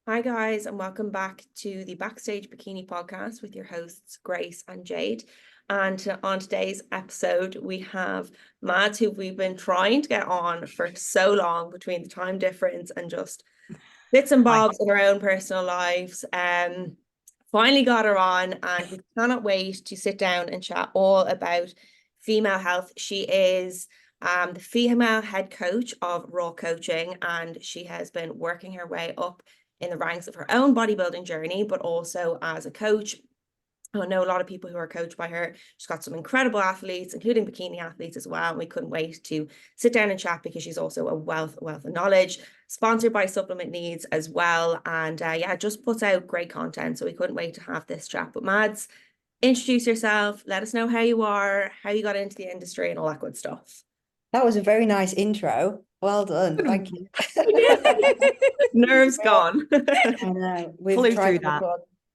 Hi guys, and welcome back to the Backstage Bikini podcast with your hosts Grace and Jade. And on today's episode, we have Mads, who we've been trying to get on for so long between the time difference and just bits and Hi. bobs in our own personal lives. Finally got her on, and we cannot wait to sit down and chat all about female health. She is the female head coach of Raw Coaching, and she has been working her way up in the ranks of her own bodybuilding journey, but also as a coach. I know a lot of people who are coached by her. She's got some incredible athletes, including bikini athletes as well. And we couldn't wait to sit down and chat because she's also a wealth of knowledge, sponsored by Supplement Needs as well. And yeah, just puts out great content. So we couldn't wait to have this chat. But Mads, introduce yourself. Let us know how you are, how you got into the industry and all that good stuff. That was a very nice intro. Well done. Thank you. Nerves gone. I know. Flew through that.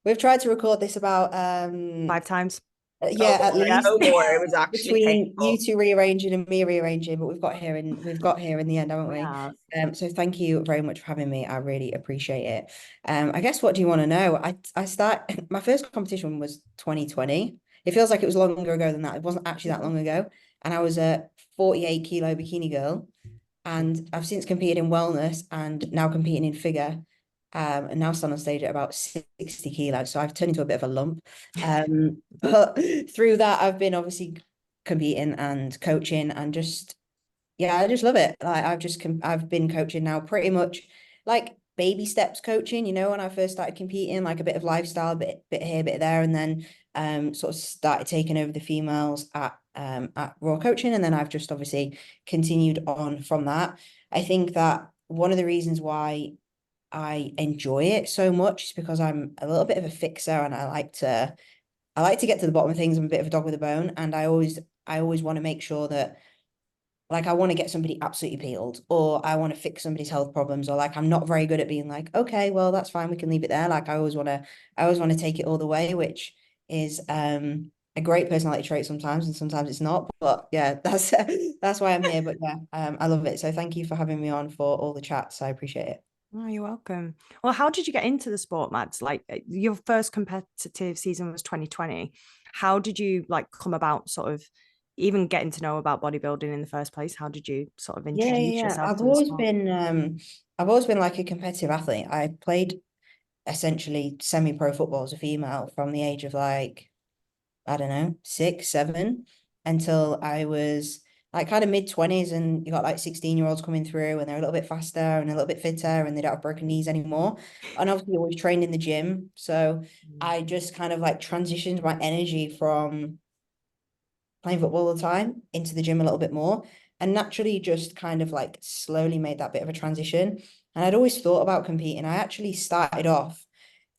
We've tried to record this about 5 times. Yeah, Oh, at least more. It was actually between painful. you two rearranging and me rearranging, but we've got here in the end, haven't we? Yeah. So thank you very much for having me. I really appreciate it. I guess, what do you want to know? My first competition was 2020. It feels like it was longer ago than that. It wasn't actually that long ago. And I was a 48 kilo bikini girl. And I've since competed in wellness and now competing in figure. And now stand on stage at about 60 kilos. So I've turned into a bit of a lump. But through that, I've been obviously competing and coaching and I just love it. Like I've been coaching now pretty much like baby steps coaching, when I first started competing, like a bit of lifestyle, bit here, bit there, and then sort of started taking over the females at Raw Coaching, and then I've just obviously continued on from that. I think that one of the reasons why I enjoy it so much is because I'm a little bit of a fixer and I like to get to the bottom of things. I'm a bit of a dog with a bone, and I always want to make sure that, like, I want to get somebody absolutely peeled, or I want to fix somebody's health problems, or like I'm not very good at being like, okay, well, that's fine, we can leave it there. Like I always want to take it all the way, which is a great personality trait sometimes, and sometimes it's not. But yeah, that's why I'm here. But yeah, I love it. So thank you for having me on for all the chats. I appreciate it. Oh, you're welcome. Well, how did you get into the sport, Mads? Like your first competitive season was 2020. How did you come about sort of even getting to know about bodybuilding in the first place? How did you sort of introduce yourself to the sport? I've always been like a competitive athlete. I played essentially semi-pro football as a female from the age of like, I don't know, 6, 7, until I was like kind of mid-20s, and you got like 16-year-olds coming through and they're a little bit faster and a little bit fitter and they don't have broken knees anymore. And obviously always trained in the gym. So I just kind of like transitioned my energy from playing football all the time into the gym a little bit more, and naturally just kind of like slowly made that bit of a transition. And I'd always thought about competing. I actually started off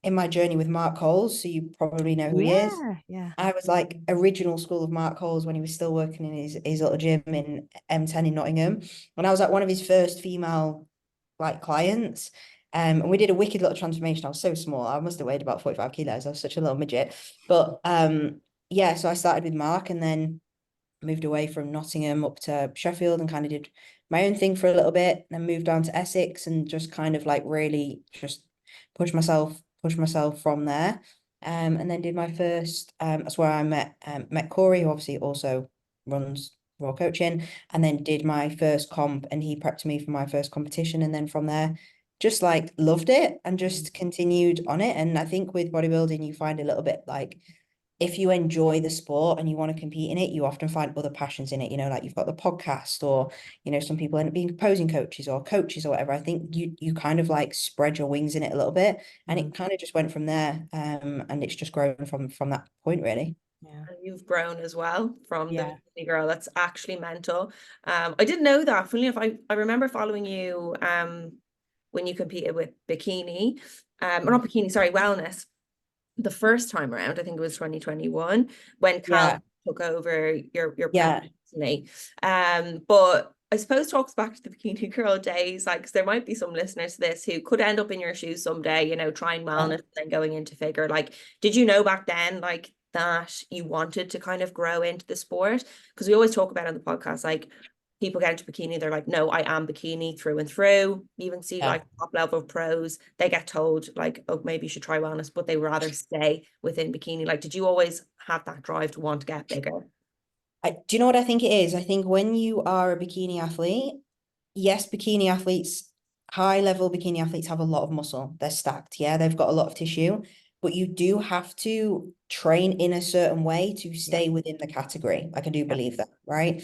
in my journey with Mark Coles, so you probably know who he is. Yeah. I was like original school of Mark Coles when he was still working in his little gym in M10 in Nottingham. And I was like one of his first female like clients. And we did a wicked little transformation. I was so small. I must have weighed about 45 kilos. I was such a little midget. But yeah, so I started with Mark and then moved away from Nottingham up to Sheffield and kind of did my own thing for a little bit, then moved down to Essex and just kind of like really just push myself from there. And then did my first, that's where I met Corey, who obviously also runs Raw Coaching, and then did my first comp, and he prepped me for my first competition. And then from there, just like loved it and just continued on it. And I think with bodybuilding, you find a little bit like, if you enjoy the sport and you want to compete in it, you often find other passions in it, like you've got the podcast, or, some people end up being posing coaches or whatever. I think you kind of like spread your wings in it a little bit, and it kind of just went from there. And it's just grown from that point, really. Yeah. And you've grown as well from the Yeah. bikini girl. That's actually mental. I didn't know that. Funnily enough, I remember following you when you competed with bikini, or not bikini, sorry, wellness. The first time around, I think it was 2021 when Cal took over your presidency. But I suppose talks back to the bikini girl days, like, 'cause there might be some listeners to this who could end up in your shoes someday, trying wellness and then going into figure. Like, did you know back then, like, that you wanted to kind of grow into the sport? Because we always talk about on the podcast, like, people get into bikini, they're like, no, I am bikini through and through. You even see like top level pros, they get told like, oh, maybe you should try wellness, but they rather stay within bikini. Like, did you always have that drive to want to get bigger? Do you know what I think it is? I think when you are a bikini athlete, yes, bikini athletes, high level bikini athletes have a lot of muscle. They're stacked. Yeah, they've got a lot of tissue, but you do have to train in a certain way to stay within the category. Like, I do believe that, right?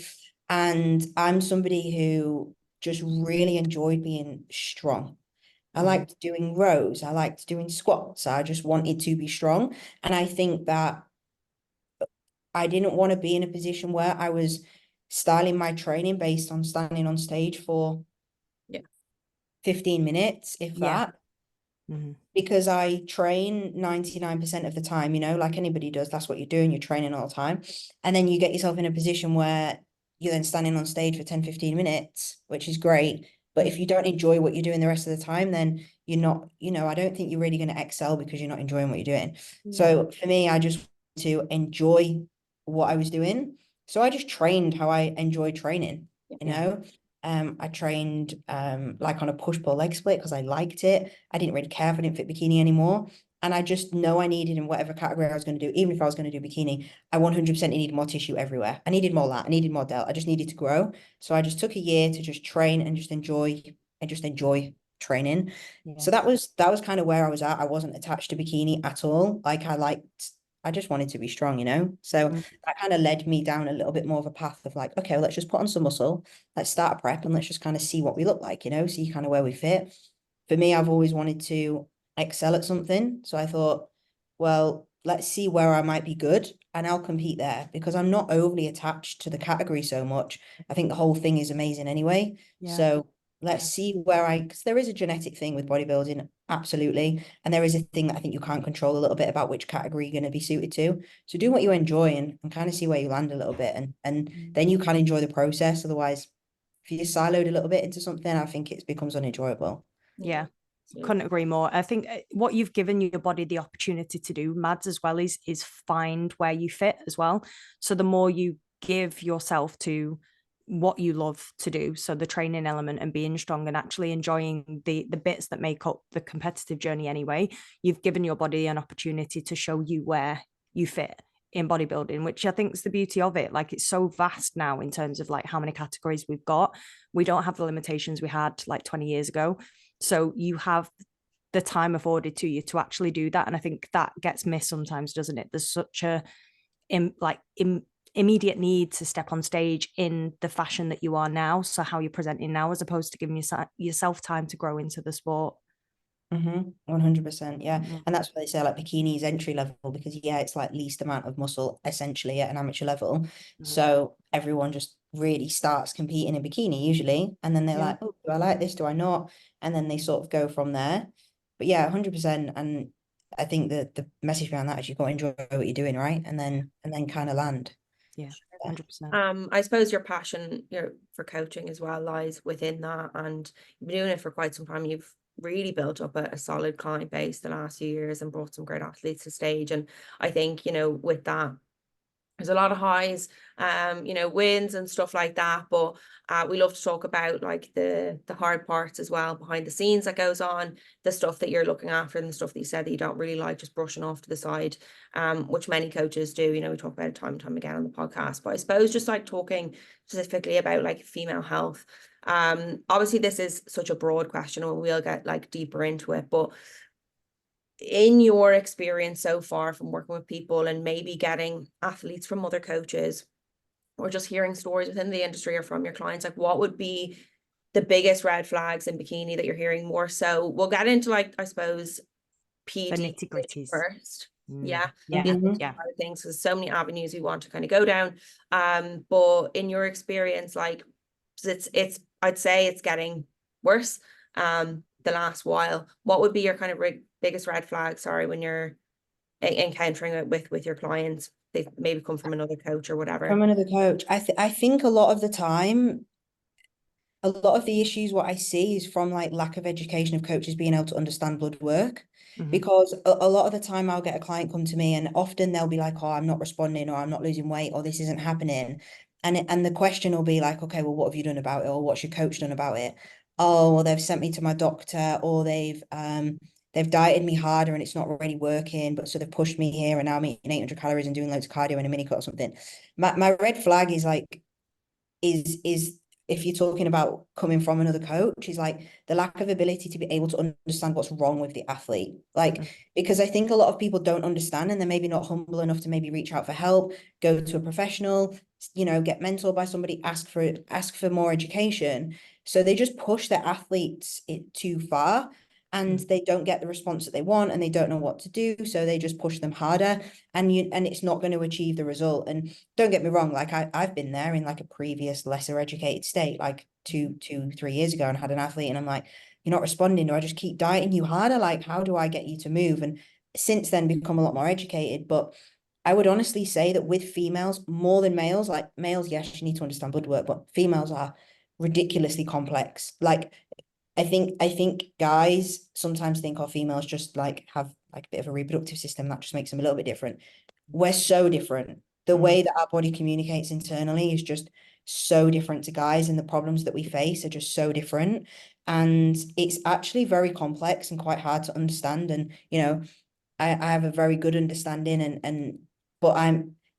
And I'm somebody who just really enjoyed being strong. I liked doing rows. I liked doing squats. I just wanted to be strong. And I think that I didn't want to be in a position where I was styling my training based on standing on stage for 15 minutes, if that. Because I train 99% of the time, you know, like anybody does, that's what you're doing, you're training all the time. And then you get yourself in a position where you're then standing on stage for 10, 15 minutes, which is great. But if you don't enjoy what you're doing the rest of the time, then you're not, you know, I don't think you're really going to excel because you're not enjoying what you're doing. So for me, I just to enjoy what I was doing. So I just trained how I enjoy training, you know. I trained like on a push-pull leg split because I liked it. I didn't really care if I didn't fit bikini anymore. And I just know I needed, in whatever category I was going to do, even if I was going to do bikini, I 100% needed more tissue everywhere. I needed more lat, I needed more delt. I just needed to grow. So I just took a year to just train and just enjoy training. So that was kind of where I was at. I wasn't attached to bikini at all. Like, I just wanted to be strong, you know? So that kind of led me down a little bit more of a path of like, okay, well, let's just put on some muscle. Let's start a prep and let's just kind of see what we look like, you know, see kind of where we fit. For me, I've always wanted to excel at something. So I thought, well, let's see where I might be good and I'll compete there, because I'm not overly attached to the category so much. I think the whole thing is amazing anyway. So let's see where because there is a genetic thing with bodybuilding, absolutely. And there is a thing that I think you can't control a little bit about which category you're going to be suited to. So do what you enjoy and kind of see where you land a little bit. And then you can enjoy the process. Otherwise, if you're siloed a little bit into something, I think it becomes unenjoyable. Yeah. Couldn't agree more. I think what you've given your body the opportunity to do, Mads, as well, is find where you fit as well. So the more you give yourself to what you love to do, so the training element and being strong and actually enjoying the bits that make up the competitive journey anyway, you've given your body an opportunity to show you where you fit in bodybuilding, which I think is the beauty of it. Like, it's so vast now in terms of like how many categories we've got. We don't have the limitations we had like 20 years ago. So you have the time afforded to you to actually do that. And I think that gets missed sometimes, doesn't it? There's such a immediate need to step on stage in the fashion that you are now. So how you're presenting now, as opposed to giving yourself time to grow into the sport. 100%. Yeah. And that's why they say like bikini is entry level, because it's like least amount of muscle essentially at an amateur level. So everyone just really starts competing in bikini usually, and then they're like, oh, do I like this, do I not? And then they sort of go from there. But 100%. And I think that the message behind that is you've got to enjoy what you're doing, right? And then kind of land. 100%. I suppose your passion for coaching as well lies within that, and you've been doing it for quite some time. You've really built up a solid client base the last few years and brought some great athletes to stage. And I think, with that, there's a lot of highs, wins and stuff like that. But we love to talk about like the hard parts as well, behind the scenes that goes on, the stuff that you're looking after and the stuff that you said that you don't really like just brushing off to the side, which many coaches do. We talk about it time and time again on the podcast. But I suppose just like talking specifically about like female health. Obviously this is such a broad question and we'll get like deeper into it, but in your experience so far from working with people and maybe getting athletes from other coaches or just hearing stories within the industry or from your clients, like what would be the biggest red flags in bikini that you're hearing more so? We'll get into like, I suppose, PEDs the nitty-gritties first. Yeah. Things, there's so many avenues we want to kind of go down. But in your experience, like it's I'd say it's getting worse the last while. What would be your kind of biggest red flag, when you're encountering it with your clients? They've maybe come from another coach or whatever. From another coach. I think a lot of the time, a lot of the issues what I see is from like lack of education of coaches being able to understand blood work. Because a lot of the time I'll get a client come to me and often they'll be like, oh, I'm not responding, or I'm not losing weight, or this isn't happening. and the question will be like, okay, well, what have you done about it, or what's your coach done about it? Oh, well, they've sent me to my doctor, or they've dieted me harder and it's not really working, but so they've pushed me here and now I'm eating 800 calories and doing loads of cardio and a mini cut or something. My red flag is like, is if you're talking about coming from another coach, is like the lack of ability to be able to understand what's wrong with the athlete. Like, because I think a lot of people don't understand, and they're maybe not humble enough to maybe reach out for help, go to a professional, you know, get mentored by somebody, ask for more education. So they just push their athletes too far, and they don't get the response that they want, and they don't know what to do, so they just push them harder, and it's not going to achieve the result. And don't get me wrong, like I've been there in like a previous lesser educated state, like 3 years ago, and had an athlete and I'm like, you're not responding. Do I just keep dieting you harder? Like, how do I get you to move? And since then become a lot more educated. But I would honestly say that with females more than males, like males, yes, you need to understand blood work, but females are ridiculously complex. Like I think guys sometimes think our females just like have like a bit of a reproductive system that just makes them a little bit different. We're so different. The way that our body communicates internally is just so different to guys, and the problems that we face are just so different. And it's actually very complex and quite hard to understand. And, you know, I have a very good understanding, but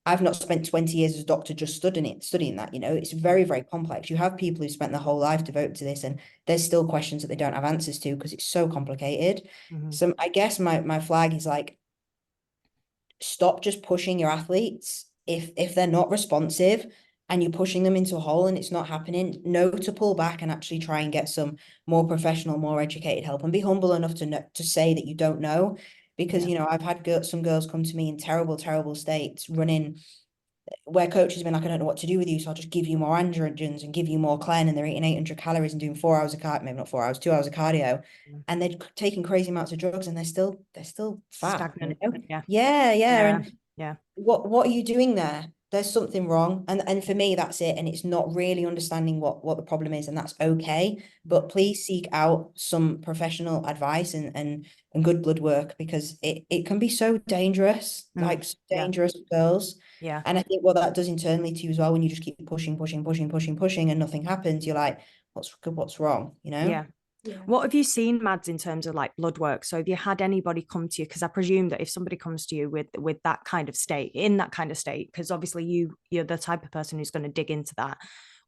I've not spent 20 years as a doctor just studying that, you know. It's very, very complex. You have people who spent their whole life devoted to this, and there's still questions that they don't have answers to because it's so complicated. So I guess my flag is like, stop just pushing your athletes. If they're not responsive and you're pushing them into a hole and it's not happening, know to pull back and actually try and get some more professional, more educated help, and be humble enough to say that you don't know. Because, you know, I've had some girls come to me in terrible, terrible states running, where coaches have been like, I don't know what to do with you, so I'll just give you more androgens and give you more clen, and they're eating 800 calories and doing 4 hours of cardio, maybe not 4 hours, 2 hours of cardio, and they're taking crazy amounts of drugs, and they're still fat. Stagnant. You know? Yeah. Yeah. And Yeah. what are you doing there? There's something wrong. And for me, that's it. And it's not really understanding what the problem is, and that's okay. But please seek out some professional advice and good blood work, because it can be so dangerous, like so dangerous for girls. Yeah. And I think what that does internally to you as well, when you just keep pushing and nothing happens, you're like, what's wrong, you know? Yeah. What have you seen, Mads, in terms of like blood work? So have you had anybody come to you? Because I presume that if somebody comes to you with that kind of state, in that kind of state, because obviously you're the type of person who's going to dig into that.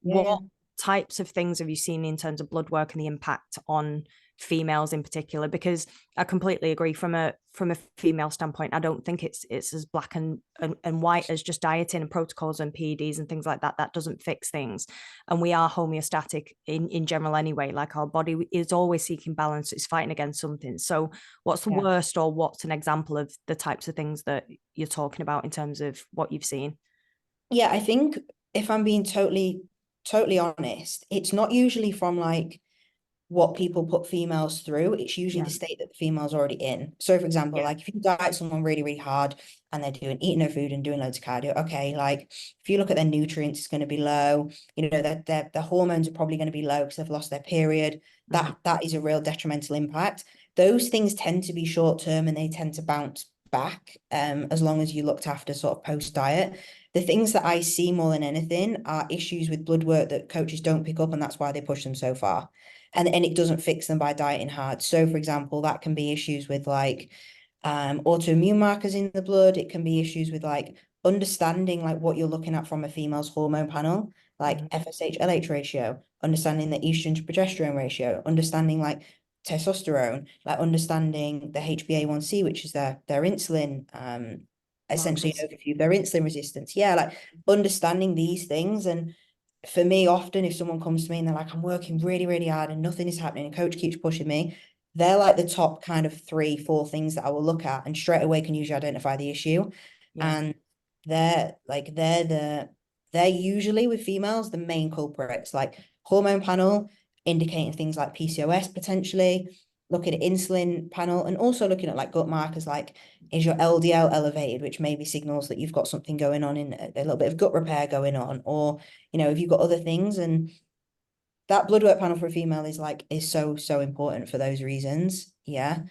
Yeah. What types of things have you seen in terms of blood work and the impact on females in particular? Because I completely agree from a female standpoint. I don't think it's as black and white as just dieting and protocols and PEDs and things like that. That doesn't fix things. And we are homeostatic in general anyway. Like, our body is always seeking balance. It's fighting against something. So what's the worst, or what's an example of the types of things that you're talking about in terms of what you've seen? Yeah, I think if I'm being totally honest, it's not usually from like what people put females through. It's usually the state that the female's already in. So for example, like if you diet someone really, really hard and they're eating no food and doing loads of cardio, okay, like if you look at their nutrients, it's going to be low. You know, their hormones are probably going to be low because they've lost their period. That is a real detrimental impact. Those things tend to be short term, and they tend to bounce back as long as you looked after sort of post diet. The things that I see more than anything are issues with blood work that coaches don't pick up, and that's why they push them so far. And it doesn't fix them by dieting hard. So for example, that can be issues with like autoimmune markers in the blood. It can be issues with like understanding like what you're looking at from a female's hormone panel, like FSH LH ratio, understanding the estrogen to progesterone ratio, understanding like testosterone, like understanding the HbA1c, which is their insulin, essentially an overview of their insulin resistance. Yeah, like understanding these things. And for me, often if someone comes to me and they're like, I'm working really, really hard and nothing is happening, and coach keeps pushing me, they're like the top kind of 3-4 things that I will look at, and straight away can usually identify the issue. And they're usually, with females, the main culprits, like hormone panel indicating things like PCOS potentially, looking at insulin panel, and also looking at like gut markers, like is your LDL elevated, which maybe signals that you've got something going on, in a little bit of gut repair going on, or, you know, if you've got other things. And that blood work panel for a female is so important for those reasons. Yeah.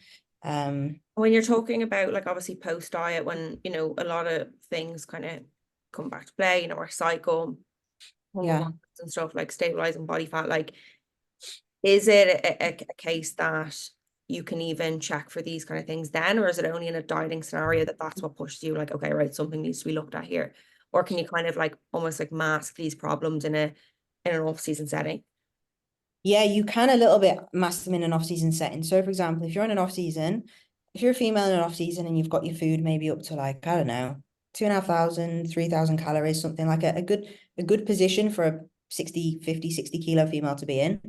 When you're talking about like obviously post diet, when, you know, a lot of things kind of come back to play, you know, our cycle, Yeah. and stuff, like stabilizing body fat, like, is it a case that you can even check for these kind of things then, or is it only in a dieting scenario that that's what pushes you, like, okay, right, something needs to be looked at here? Or can you kind of like almost like mask these problems in an off-season setting? Yeah, you can a little bit mask them in an off-season setting. So, for example, if you're in an off-season, if you're a female in an off-season and you've got your food maybe up to like, I don't know, 2,500, 3,000 calories, something like a good position for a 60, 50, 60 kilo female to be in.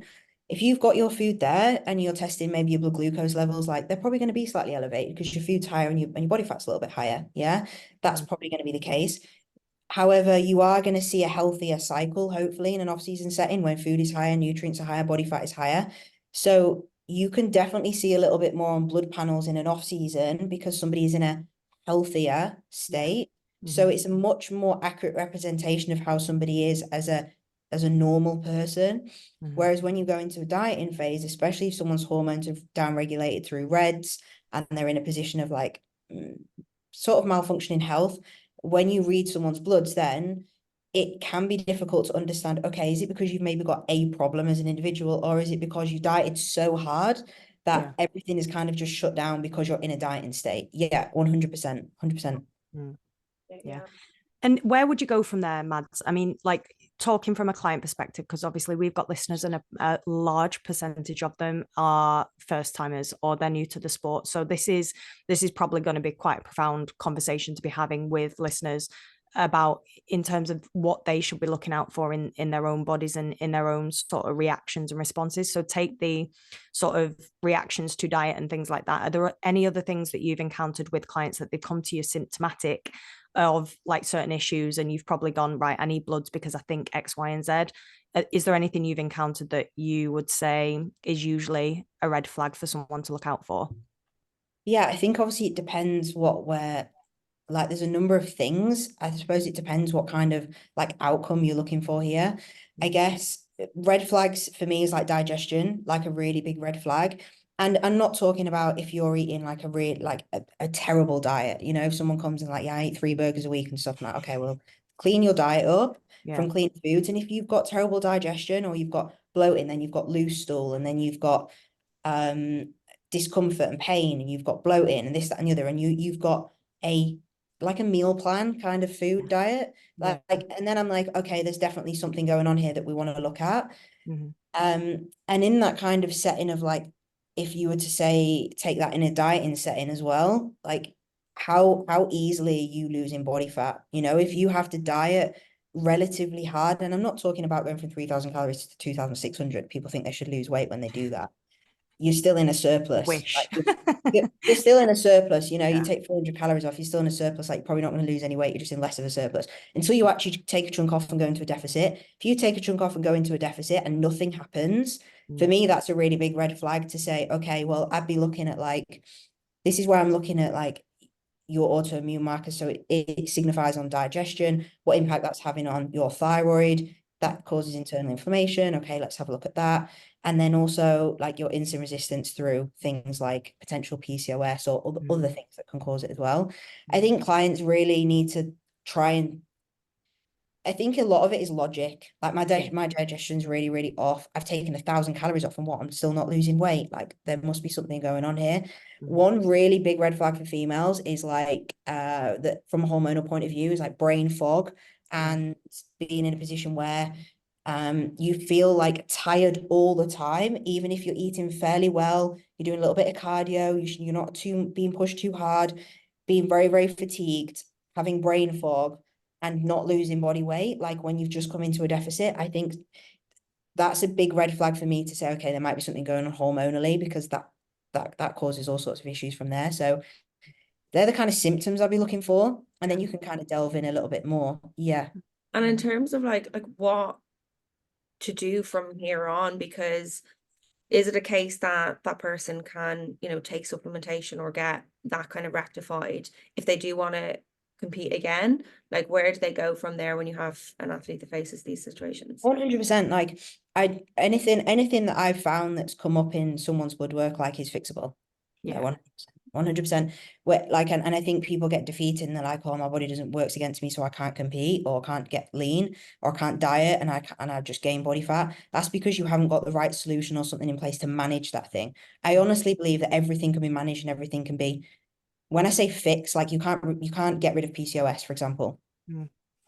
If you've got your food there and you're testing maybe your blood glucose levels, like they're probably going to be slightly elevated because your food's higher and your body fat's a little bit higher. Yeah, that's probably going to be the case. However, you are going to see a healthier cycle, hopefully, in an off-season setting when food is higher, nutrients are higher, body fat is higher. So you can definitely see a little bit more on blood panels in an off-season because somebody is in a healthier state. So it's a much more accurate representation of how somebody is as a normal person. Whereas when you go into a dieting phase, especially if someone's hormones are downregulated through REDs and they're in a position of like sort of malfunctioning health, when you read someone's bloods, then it can be difficult to understand, okay, is it because you've maybe got a problem as an individual, or is it because you dieted so hard that everything is kind of just shut down because you're in a dieting state? Yeah, 100%, 100%. Yeah. And where would you go from there, Mads? I mean, like talking from a client perspective, because obviously we've got listeners and a large percentage of them are first timers or they're new to the sport. So this is probably going to be quite a profound conversation to be having with listeners about in terms of what they should be looking out for in their own bodies and in their own sort of reactions and responses. So take the sort of reactions to diet and things like that. Are there any other things that you've encountered with clients that they've come to you symptomatic of like certain issues and you've probably gone, right, I need bloods because I think X, Y, and Z? Is there anything you've encountered that you would say is usually a red flag for someone to look out for? Yeah, I think obviously it depends what we're like, there's a number of things. I suppose it depends what kind of like outcome you're looking for here. I guess red flags for me is like digestion, like a really big red flag. And I'm not talking about if you're eating like a terrible diet. You know, if someone comes and like, yeah, I eat 3 burgers a week and stuff, I'm like, okay, well, clean your diet up from clean foods. And if you've got terrible digestion or you've got bloating, then you've got loose stool, and then you've got discomfort and pain, and you've got bloating and this, that, and the other, and you've got a like a meal plan kind of food diet, like and then I'm like, okay, there's definitely something going on here that we want to look at. And in that kind of setting of like, if you were to say take that in a dieting setting as well, like how easily are you losing body fat? You know, if you have to diet relatively hard, and I'm not talking about going from 3,000 calories to 2,600. People think they should lose weight when they do that. You're still in a surplus. Wish. You're still in a surplus. You know, you take 400 calories off, you're still in a surplus. Like, you're probably not going to lose any weight. You're just in less of a surplus until you actually take a chunk off and go into a deficit. If you take a chunk off and go into a deficit and nothing happens, for me, that's a really big red flag to say, okay, well, I'd be looking at like, this is where I'm looking at like your autoimmune markers. So it signifies on digestion, what impact that's having on your thyroid. That causes internal inflammation. Okay, let's have a look at that. And then also like your insulin resistance through things like potential PCOS or other things that can cause it as well. I think clients really need to try and, I think a lot of it is logic. Like my digestion's really, really off. I've taken 1,000 calories off and what, I'm still not losing weight. Like there must be something going on here. One really big red flag for females is like that from a hormonal point of view is like brain fog and being in a position where you feel like tired all the time, even if you're eating fairly well, you're doing a little bit of cardio, you're not being pushed too hard, being very, very fatigued, having brain fog, and not losing body weight, like when you've just come into a deficit. I think that's a big red flag for me to say, okay, there might be something going on hormonally, because that causes all sorts of issues from there. So they're the kind of symptoms I'll be looking for, and then you can kind of delve in a little bit more. Yeah. And in terms of like what to do from here on, because is it a case that that person can, you know, take supplementation or get that kind of rectified if they do want to compete again? Like, where do they go from there when you have an athlete that faces these situations? 100%. Like anything that I've found that's come up in someone's blood work, like, is fixable. Yeah. 100%. 100%. Where, like, and I think people get defeated and they're like, oh, my body doesn't works against me, so I can't compete or can't get lean or can't diet, and I just gain body fat. That's because you haven't got the right solution or something in place to manage that thing. I honestly believe that everything can be managed and everything can be, when I say fix, like you can't get rid of PCOS, for example,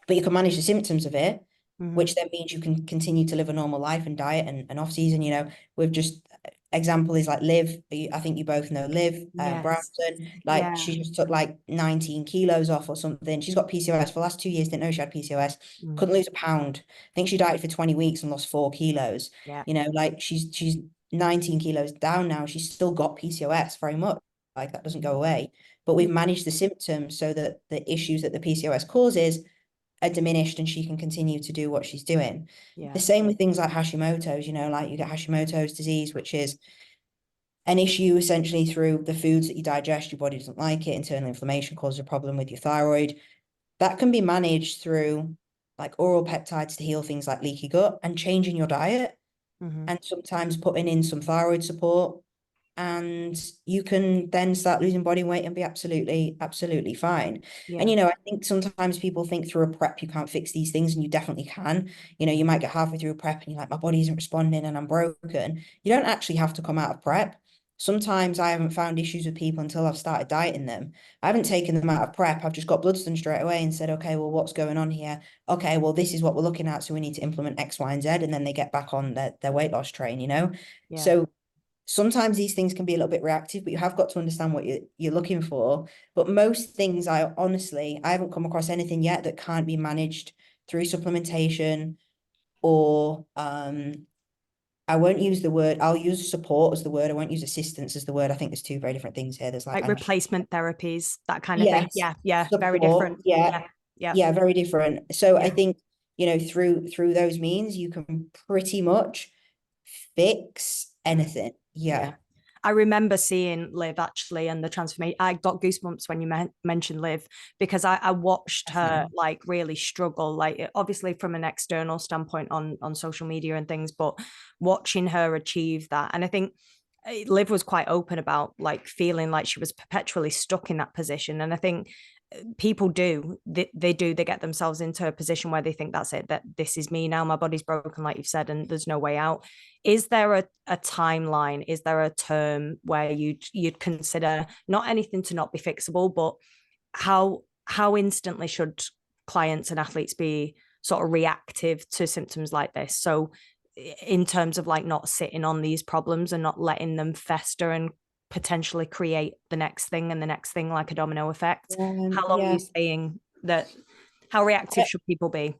but you can manage the symptoms of it, which then means you can continue to live a normal life and diet and off season. You know, we've just, example is like Liv. I think you both know Liv Yes. Brownson. Like Yeah. she just took like 19 kilos off or something. She's got PCOS for the last 2 years. Didn't know she had PCOS. Couldn't lose a pound. I think she dieted for 20 weeks and lost 4 kilos. Yeah. You know, like she's 19 kilos down now. She's still got PCOS very much. Like that doesn't go away. But we've managed the symptoms so that the issues that the PCOS causes are diminished and she can continue to do what she's doing. Yeah. The same with things like Hashimoto's, you know, like you get Hashimoto's disease, which is an issue essentially through the foods that you digest, your body doesn't like it, internal inflammation causes a problem with your thyroid. That can be managed through like oral peptides to heal things like leaky gut and changing your diet, and sometimes putting in some thyroid support, and you can then start losing body weight and be absolutely fine. Yeah. And, you know, I think sometimes people think through a prep you can't fix these things, and you definitely can. You know, you might get halfway through a prep and you're like, my body isn't responding and I'm broken. You don't actually have to come out of prep. Sometimes I haven't found issues with people until I've started dieting them. I haven't taken them out of prep. I've just got bloods done straight away and said, okay, well, what's going on here? Okay, well, this is what we're looking at, so we need to implement X, Y, and Z. And then they get back on their weight loss train, you know? Yeah. So sometimes these things can be a little bit reactive, but you have got to understand what you're looking for. But most things, I haven't come across anything yet that can't be managed through supplementation, or I won't use the word, I'll use support as the word. I won't use assistance as the word. I think there's two very different things here. There's Like replacement therapies, that kind of thing. yes, Yeah. Very support, different. yeah, very different. So I think, you know, through those means, you can pretty much fix anything. Yeah. I remember seeing Liv actually and the transformation. I got goosebumps when you mentioned Liv, because I watched her like really struggle, like obviously from an external standpoint on social media and things, but watching her achieve that. And I think Liv was quite open about like feeling like she was perpetually stuck in that position. And I think people do, they get themselves into a position where they think that's it, that this is me now, my body's broken, like you've said, and there's no way out. Is there a timeline, is there a term where you'd consider not anything to not be fixable, but how instantly should clients and athletes be sort of reactive to symptoms like this? So in terms of like not sitting on these problems and not letting them fester and potentially create the next thing and the next thing, like a domino effect. How long are you saying that? How reactive should people be?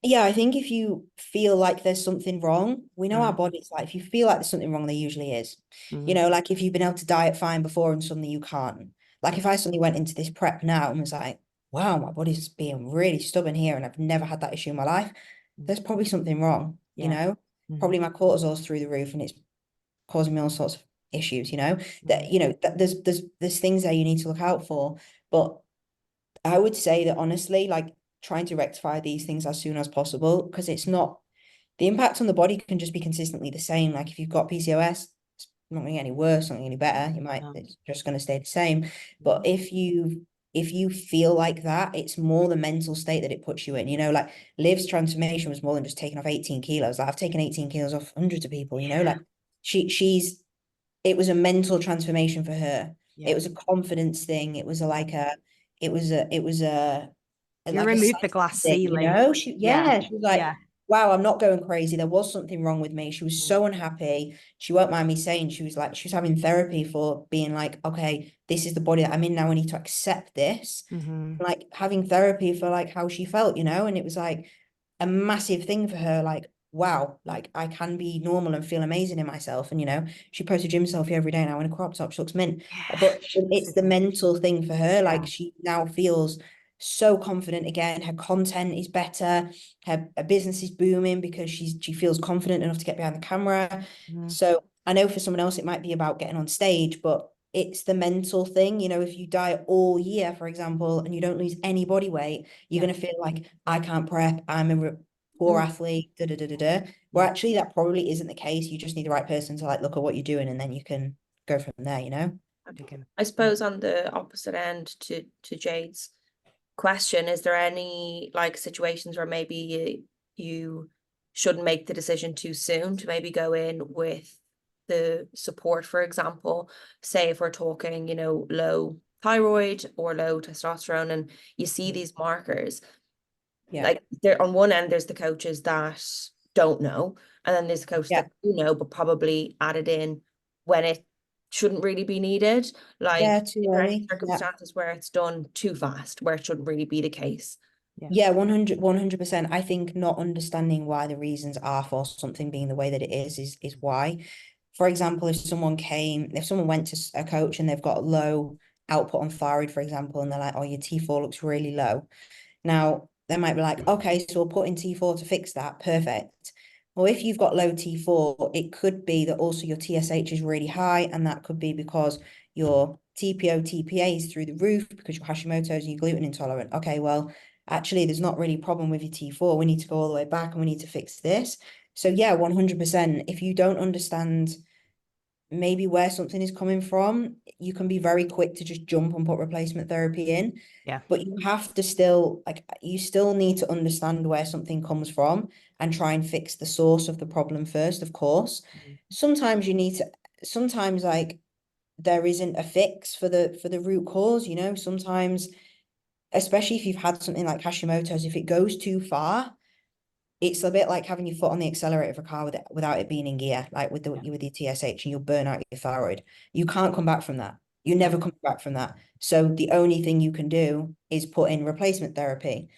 Yeah, I think if you feel like there's something wrong, we know our bodies, like if you feel like there's something wrong, there usually is. You know, like if you've been able to diet fine before and suddenly you can't. Like if I suddenly went into this prep now and was like, wow, my body's being really stubborn here and I've never had that issue in my life, there's probably something wrong, you know? Probably my cortisol's through the roof and it's causing me all sorts of issues, you know? That, you know, that there's things there you need to look out for. But I would say that honestly, like trying to rectify these things as soon as possible, because it's not, the impact on the body can just be consistently the same. Like if you've got PCOS, it's not going to get any worse, not going to get any better. You might, it's just going to stay the same. But if you feel like that, it's more the mental state that it puts you in, you know, like Liv's transformation was more than just taking off 18 kilos. Like I've taken 18 kilos off hundreds of people, you know, like it was a mental transformation for her. It was a confidence thing. It was like it was a You like removed the glass thing, ceiling. you know? She was like, Yeah. wow, I'm not going crazy. There was something wrong with me. She was so unhappy. She won't mind me saying, she was like, she was having therapy for being like, okay, this is the body that I'm in now. I need to accept this. Like having therapy for like how she felt, you know? And it was like a massive thing for her. Like, wow, like I can be normal and feel amazing in myself. And, you know, she posts a gym selfie every day now in a crop top. She looks mint. But it's the mental thing for her. Like she now feels so confident again. Her content is better. Her business is booming because she feels confident enough to get behind the camera. So I know for someone else it might be about getting on stage, but it's the mental thing. You know, if you diet all year, for example, and you don't lose any body weight, you're going to feel like, I can't prep, I'm a poor athlete, Where actually that probably isn't the case. You just need the right person to like look at what you're doing, and then you can go from there, you know? I suppose on the opposite end to Jade's question, is there any like situations where maybe you shouldn't make the decision too soon to maybe go in with the support, for example, say if we're talking, you know, low thyroid or low testosterone and you see these markers, like there on one end there's the coaches that don't know, and then there's the coaches that do know but probably added in when it shouldn't really be needed. Like too is there any early. circumstances where it's done too fast, where it shouldn't really be the case? Yeah, 100%. I think not understanding why the reasons are for something being the way that it is why. For example, if someone went to a coach and they've got low output on thyroid, for example, and they're like, oh, your T4 looks really low. Now, they might be like, okay, so we'll put in T4 to fix that. Perfect. Well, if you've got low T4, it could be that also your TSH is really high, and that could be because your TPO, TPA is through the roof because your Hashimoto's and you're gluten intolerant. Okay, well, actually, there's not really a problem with your T4. We need to go all the way back and we need to fix this. So yeah, 100%. If you don't understand maybe where something is coming from, you can be very quick to just jump and put replacement therapy in. Yeah. But you have to still, like, you still need to understand where something comes from and try and fix the source of the problem first, of course. Sometimes like there isn't a fix for the root cause, you know, sometimes, especially if you've had something like Hashimoto's, if it goes too far, it's a bit like having your foot on the accelerator of a car without it being in gear, like with your TSH, and you'll burn out your thyroid. You can't come back from that. You never come back from that. So the only thing you can do is put in replacement therapy.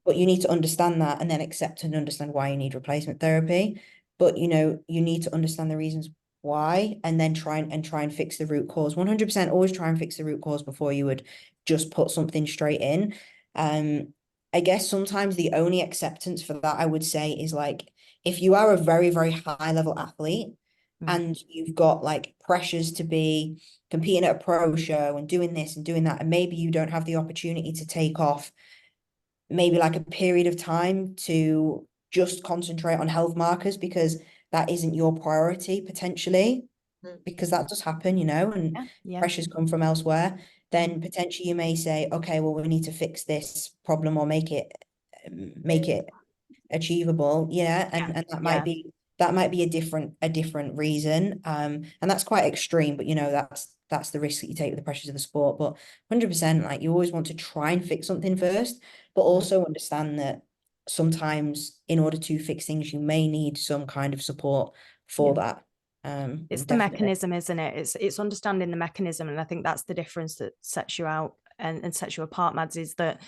But you need to understand that and then accept and understand why you need replacement therapy. But you know, you need to understand the reasons why and then try and fix the root cause. 100% always try and fix the root cause before you would just put something straight in. I guess sometimes the only acceptance for that, I would say, is like if you are a very, very high level athlete and you've got like pressures to be competing at a pro show and doing this and doing that, and maybe you don't have the opportunity to take off maybe like a period of time to just concentrate on health markers because that isn't your priority potentially, because that does happen, you know, and pressures come from elsewhere. Then potentially you may say, okay, well, we need to fix this problem or make it achievable. And that might be a different reason. And that's quite extreme, but you know, that's the risk that you take with the pressures of the sport. But 100%, like you always want to try and fix something first, but also understand that sometimes in order to fix things, you may need some kind of support for that. It's the mechanism, isn't it? It's understanding the mechanism, and I think that's the difference that sets you out and sets you apart, Mads, is that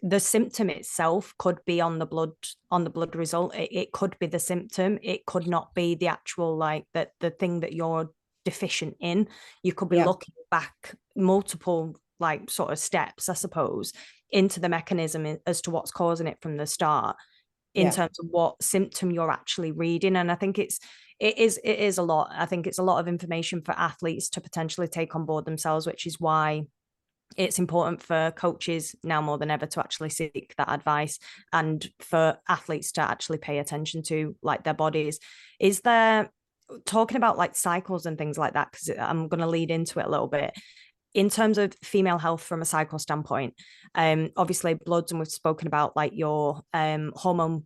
the symptom itself could be on the blood result. It could be the symptom. It could not be the actual like the thing that you're deficient in. You could be looking back multiple like sort of steps, I suppose, into the mechanism as to what's causing it from the start in terms of what symptom you're actually reading. And I think it is a lot. I think it's a lot of information for athletes to potentially take on board themselves, which is why it's important for coaches now more than ever to actually seek that advice and for athletes to actually pay attention to like their bodies. Is there, talking about like cycles and things like that, because I'm going to lead into it a little bit, in terms of female health from a cycle standpoint, obviously bloods, and we've spoken about like your hormone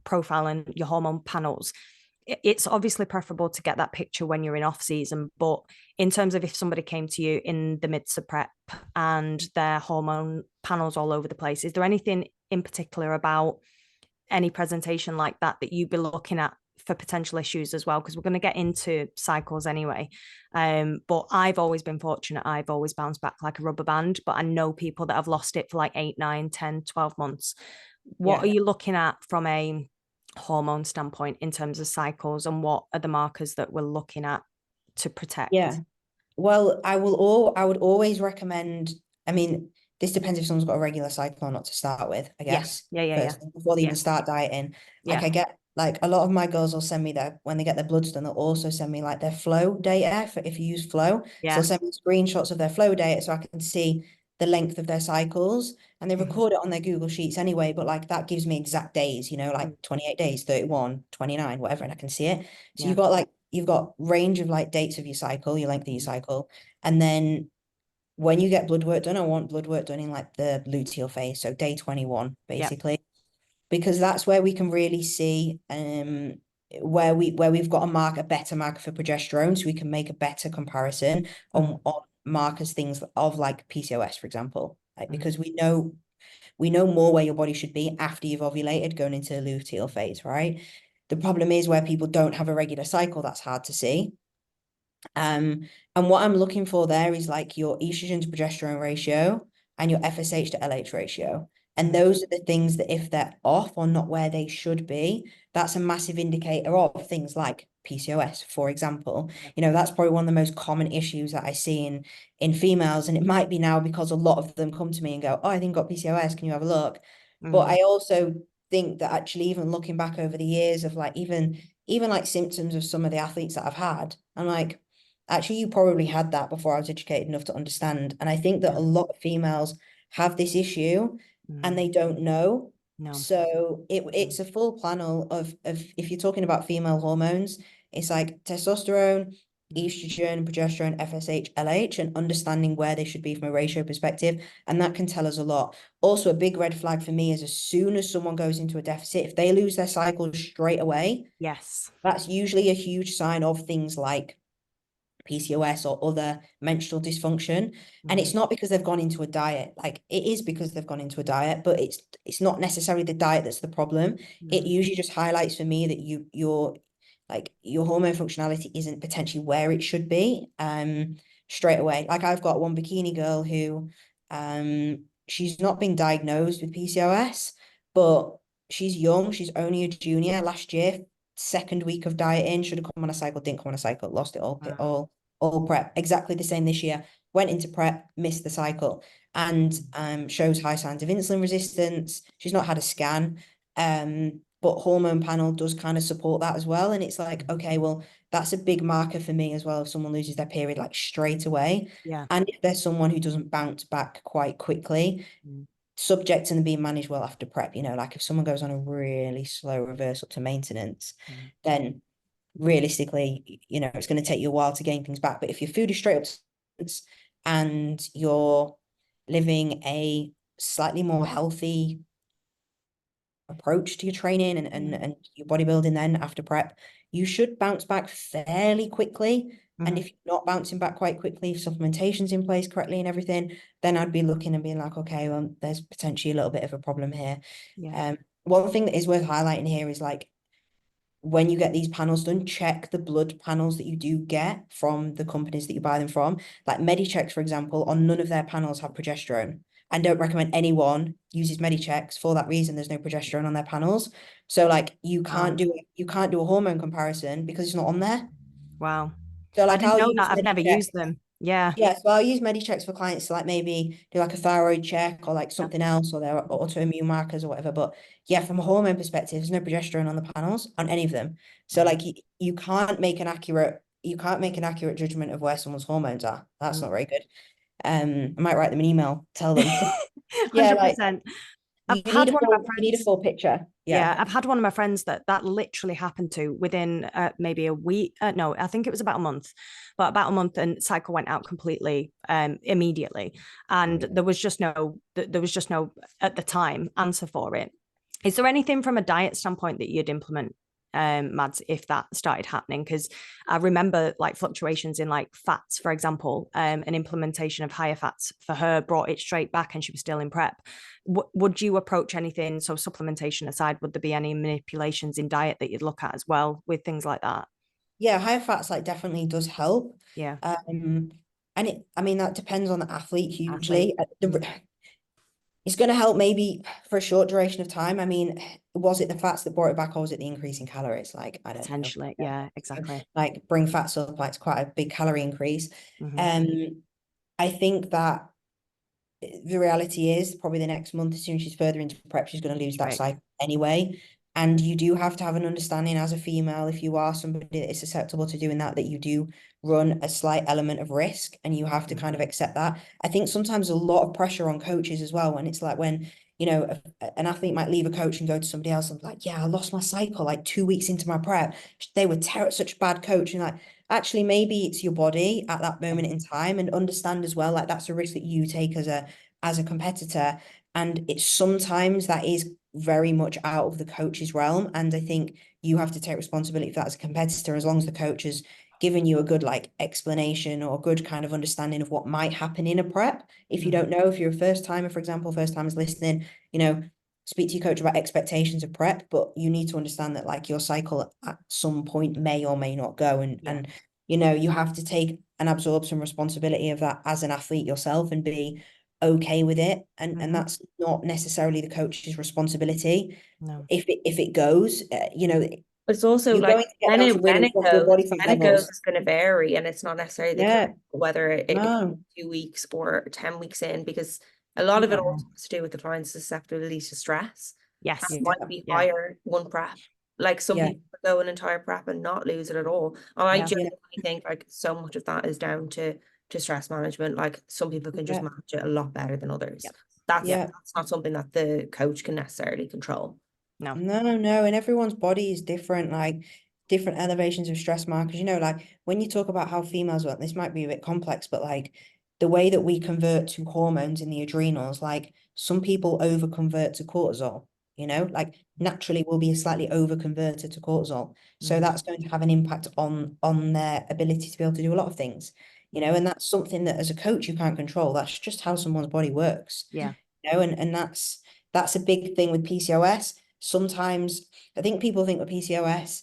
profile and your hormone panels. It's obviously preferable to get that picture when you're in off season, but in terms of if somebody came to you in the midst of prep and their hormone panels all over the place, is there anything in particular about any presentation like that you'd be looking at for potential issues as well? Because we're going to get into cycles anyway. But I've always been fortunate. I've always bounced back like a rubber band, but I know people that have lost it for like 8, 9, 10, 12 months. What are you looking at from a hormone standpoint in terms of cycles, and what are the markers that we're looking at to protect? Well, I would always recommend, I mean, this depends if someone's got a regular cycle or not to start with, I guess. Before they even start dieting. Like I get, like a lot of my girls will send me when they get their bloods done, they'll also send me like their flow data if you use flow. So they'll send me screenshots of their flow data so I can see the length of their cycles, and they record it on their Google Sheets anyway, but like that gives me exact days, you know, like 28 days, 31, 29, whatever, and I can see it. So you've got like you've got range of like dates of your cycle, your length of your cycle, and then when you get blood work done, I want blood work done in like the luteal phase, so day 21 basically, because that's where we can really see where we've got a better marker for progesterone, so we can make a better comparison on markers, things of like PCOS, for example, like, because we know more where your body should be after you've ovulated going into the luteal phase, right? The problem is where people don't have a regular cycle, that's hard to see. And what I'm looking for there is like your estrogen to progesterone ratio and your FSH to LH ratio. And those are the things that if they're off or not where they should be, that's a massive indicator of things like PCOS, for example. You know, that's probably one of the most common issues that I see in females. And it might be now because a lot of them come to me and go, oh, I think I've got PCOS. Can you have a look? But I also think that actually even looking back over the years of like even like symptoms of some of the athletes that I've had, I'm like, actually, you probably had that before I was educated enough to understand. And I think that a lot of females have this issue and they don't know. No. So it's a full panel of if you're talking about female hormones, it's like testosterone, estrogen, progesterone, FSH, LH, and understanding where they should be from a ratio perspective. And that can tell us a lot. Also, a big red flag for me is as soon as someone goes into a deficit, if they lose their cycle straight away, Yes, that's usually a huge sign of things like PCOS or other menstrual dysfunction. And it's not because they've gone into a diet. Like, it is because they've gone into a diet, but it's not necessarily the diet that's the problem. It usually just highlights for me that your hormone functionality isn't potentially where it should be straight away. Like, I've got one bikini girl who she's not been diagnosed with PCOS, but she's young, she's only a junior. Last year, second week of dieting, should have come on a cycle, didn't come on a cycle, lost it all prep. Exactly the same this year. Went into prep, missed the cycle, and shows high signs of insulin resistance. She's not had a scan, but hormone panel does kind of support that as well. And it's like, okay, well, that's a big marker for me as well. If someone loses their period like straight away, and if there's someone who doesn't bounce back quite quickly, subject to them being managed well after prep, you know, like if someone goes on a really slow reverse up to maintenance, then realistically, you know, it's going to take you a while to gain things back. But if your food is straight up and you're living a slightly more healthy approach to your training and your bodybuilding, then after prep, you should bounce back fairly quickly. And if you're not bouncing back quite quickly, if supplementation's in place correctly and everything, then I'd be looking and being like, okay, well, there's potentially a little bit of a problem here. One thing that is worth highlighting here is like, when you get these panels done, check the blood panels that you do get from the companies that you buy them from. Like Medichecks, for example, on none of their panels have progesterone. And don't recommend anyone uses Medichecks for that reason. There's no progesterone on their panels. So like you can't do a hormone comparison because it's not on there. Wow. So I like didn't I'll know use that. I've never Medichecks. used them. Yeah. Yeah, so I'll use Medichecks for clients to like maybe do like a thyroid check or like something else, or their autoimmune markers or whatever. But yeah, from a hormone perspective, there's no progesterone on the panels on any of them. So like you can't make an accurate judgment of where someone's hormones are. That's not very good. I might write them an email, tell them. Yeah, like 100%. you I've had one of my need a friends. full picture. Yeah, I've had one of my friends that literally happened to within maybe a week. No, I think it was about a month, but about a month, and cycle went out completely immediately, and there was just no at the time answer for it. Is there anything from a diet standpoint that you'd implement, Mads, if that started happening? Because I remember like fluctuations in like fats, for example, an implementation of higher fats for her brought it straight back, and she was still in prep. Would you approach anything? So supplementation aside, would there be any manipulations in diet that you'd look at as well with things like that? Yeah, higher fats like definitely does help. Yeah. And I mean, that depends on the athlete hugely. It's going to help maybe for a short duration of time. I mean, was it the fats that brought it back, or was it the increase in calories? Like, I don't know. Potentially, yeah, exactly. Like bring fats up, like it's quite a big calorie increase. I think that the reality is probably the next month, as soon as she's further into prep, she's going to lose that cycle anyway. And you do have to have an understanding as a female, if you are somebody that is susceptible to doing that, that you do run a slight element of risk, and you have to kind of accept that. I think sometimes a lot of pressure on coaches as well, when it's like when you know, an athlete might leave a coach and go to somebody else and be like, yeah, I lost my cycle like 2 weeks into my prep. They were such a bad coach. And like, actually, maybe it's your body at that moment in time, and understand as well, like that's a risk that you take as a competitor. And it's sometimes that is very much out of the coach's realm. And I think you have to take responsibility for that as a competitor, as long as the coach has given you a good like explanation or a good kind of understanding of what might happen in a prep. If you don't know, if you're a first timer, for example, first timers listening, you know, speak to your coach about expectations of prep, but you need to understand that like your cycle at some point may or may not go, and you know, you have to take and absorb some responsibility of that as an athlete yourself and be okay with it. And that's not necessarily the coach's responsibility. No. If it goes, you know, But it's also you're like going to get down to really responsible body fat when it goes levels. is going to vary, and it's not necessarily the Yeah. correct, whether it No. 2 weeks or 10 weeks in, because a lot of it also has to do with the client's susceptibility to stress. Yes. That might be Yeah. higher one prep. Like some people could go an entire prep and not lose it at all. And I genuinely think like so much of that is down to stress management. Like some people can just manage it a lot better than others. That's not something that the coach can necessarily control. No. And everyone's body is different, like different elevations of stress markers. You know, like when you talk about how females work, this might be a bit complex, but like the way that we convert to hormones in the adrenals, like some people over convert to cortisol, you know, like naturally will be a slightly over converted to cortisol. So that's going to have an impact on their ability to be able to do a lot of things, you know, and that's something that as a coach you can't control. That's just how someone's body works. Yeah. You know, and that's a big thing with PCOS. Sometimes I think people think with PCOS,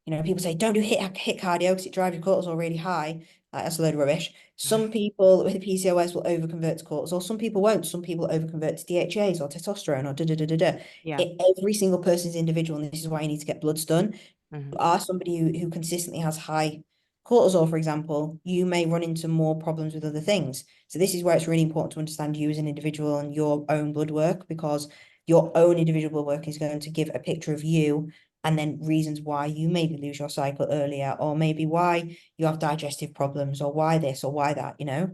you know, people say don't do HIIT cardio because it drives your cortisol really high. Like, that's a load of rubbish. Some people with PCOS will overconvert to cortisol. Some people won't. Some people overconvert to DHAs or testosterone or da. Yeah. Every single person's individual, and this is why you need to get bloods done. You are somebody who consistently has high cortisol, for example, you may run into more problems with other things. So this is where it's really important to understand you as an individual and your own blood work, because your own individual blood work is going to give a picture of you, and then reasons why you maybe lose your cycle earlier, or maybe why you have digestive problems, or why this or why that, you know?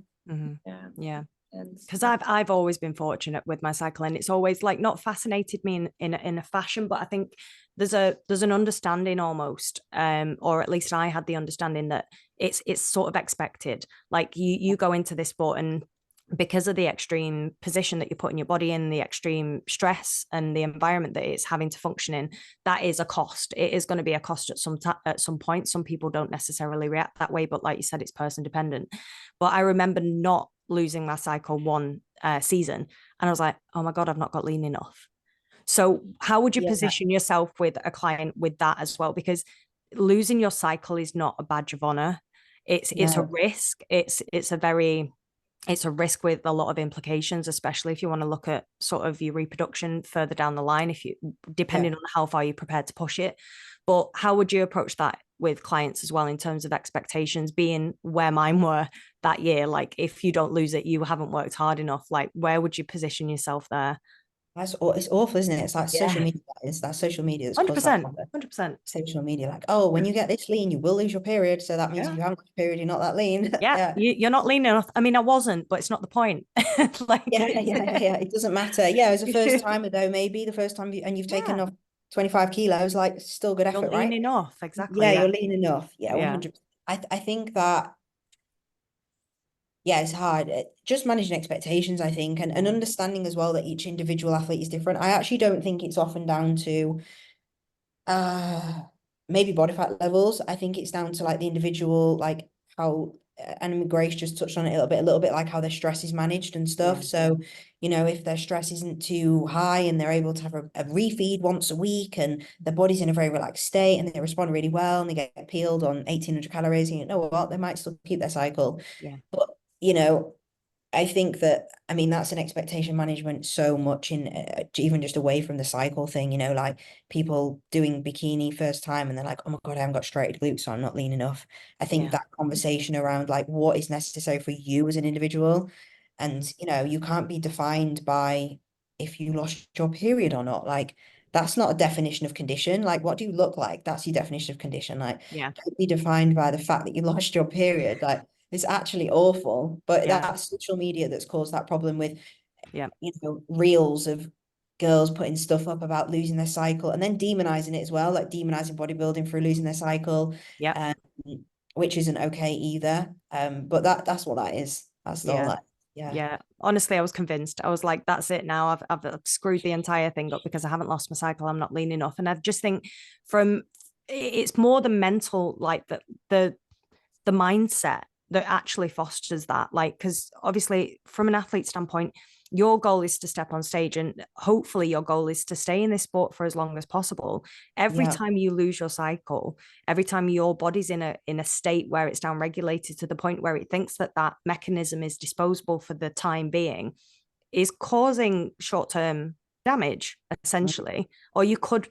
Yeah. Because I've always been fortunate with my cycle, and it's always like not fascinated me in a fashion, but I think there's an understanding almost, or at least I had the understanding that it's sort of expected. Like you go into this sport, and because of the extreme position that you put in your body in, the extreme stress and the environment that it's having to function in, that is a cost. It is going to be a cost at some point. Some people don't necessarily react that way, but like you said, it's person dependent. But I remember not losing my cycle one season, and I was like, oh my God, I've not got lean enough. So how would you position yourself with a client with that as well? Because losing your cycle is not a badge of honor. It's a risk. It's a risk with a lot of implications, especially if you want to look at sort of your reproduction further down the line, if you, depending on how far you're prepared to push it. But how would you approach that with clients as well, in terms of expectations, being where mine were that year? Like, if you don't lose it, you haven't worked hard enough. Like, where would you position yourself there? It's awful, isn't it? It's like social media. It's that social media that's caused that 100%. social media, like, oh, when you get this lean, you will lose your period. So that means if you haven't got a period, you're not that lean. You're not lean enough. I mean, I wasn't, but it's not the point. Like, It doesn't matter. Yeah, as a first timer though, maybe the first time and you've taken off 25 kilos, like still good effort, you're right? lean enough, exactly. You're lean enough. 100%. I think that, it's hard. Just managing expectations, I think, and understanding as well that each individual athlete is different. I actually don't think it's often down to maybe body fat levels. I think it's down to like the individual, like how and Grace just touched on it a little bit like how their stress is managed and stuff. So, you know, if their stress isn't too high and they're able to have a refeed once a week and their body's in a very relaxed state and they respond really well and they get peeled on 1,800 calories, and you know what, they might still keep their cycle. But, you know, I think that, I mean, that's an expectation management so much in even just away from the cycle thing, you know, like people doing bikini first time and they're like, oh my God, I haven't got straighted glutes, so I'm not lean enough. I think that conversation around like what is necessary for you as an individual, and, you know, you can't be defined by if you lost your period or not. Like, that's not a definition of condition. Like, what do you look like? That's your definition of condition. Like, don't be defined by the fact that you lost your period. Like, it's actually awful, but that's social media that's caused that problem with, you know, reels of girls putting stuff up about losing their cycle and then demonizing it as well, like demonizing bodybuilding for losing their cycle. Yeah. Which isn't okay either. But that's what that is. That's all that. Yeah. Yeah. Honestly, I was convinced. I was like, that's it now. I've screwed the entire thing up because I haven't lost my cycle. I'm not lean enough. And I just think it's more the mental, like the mindset that actually fosters that. Like, because obviously from an athlete standpoint, your goal is to step on stage, and hopefully your goal is to stay in this sport for as long as possible. Every time you lose your cycle, every time your body's in a state where it's downregulated to the point where it thinks that mechanism is disposable for the time being, is causing short-term damage essentially, or you could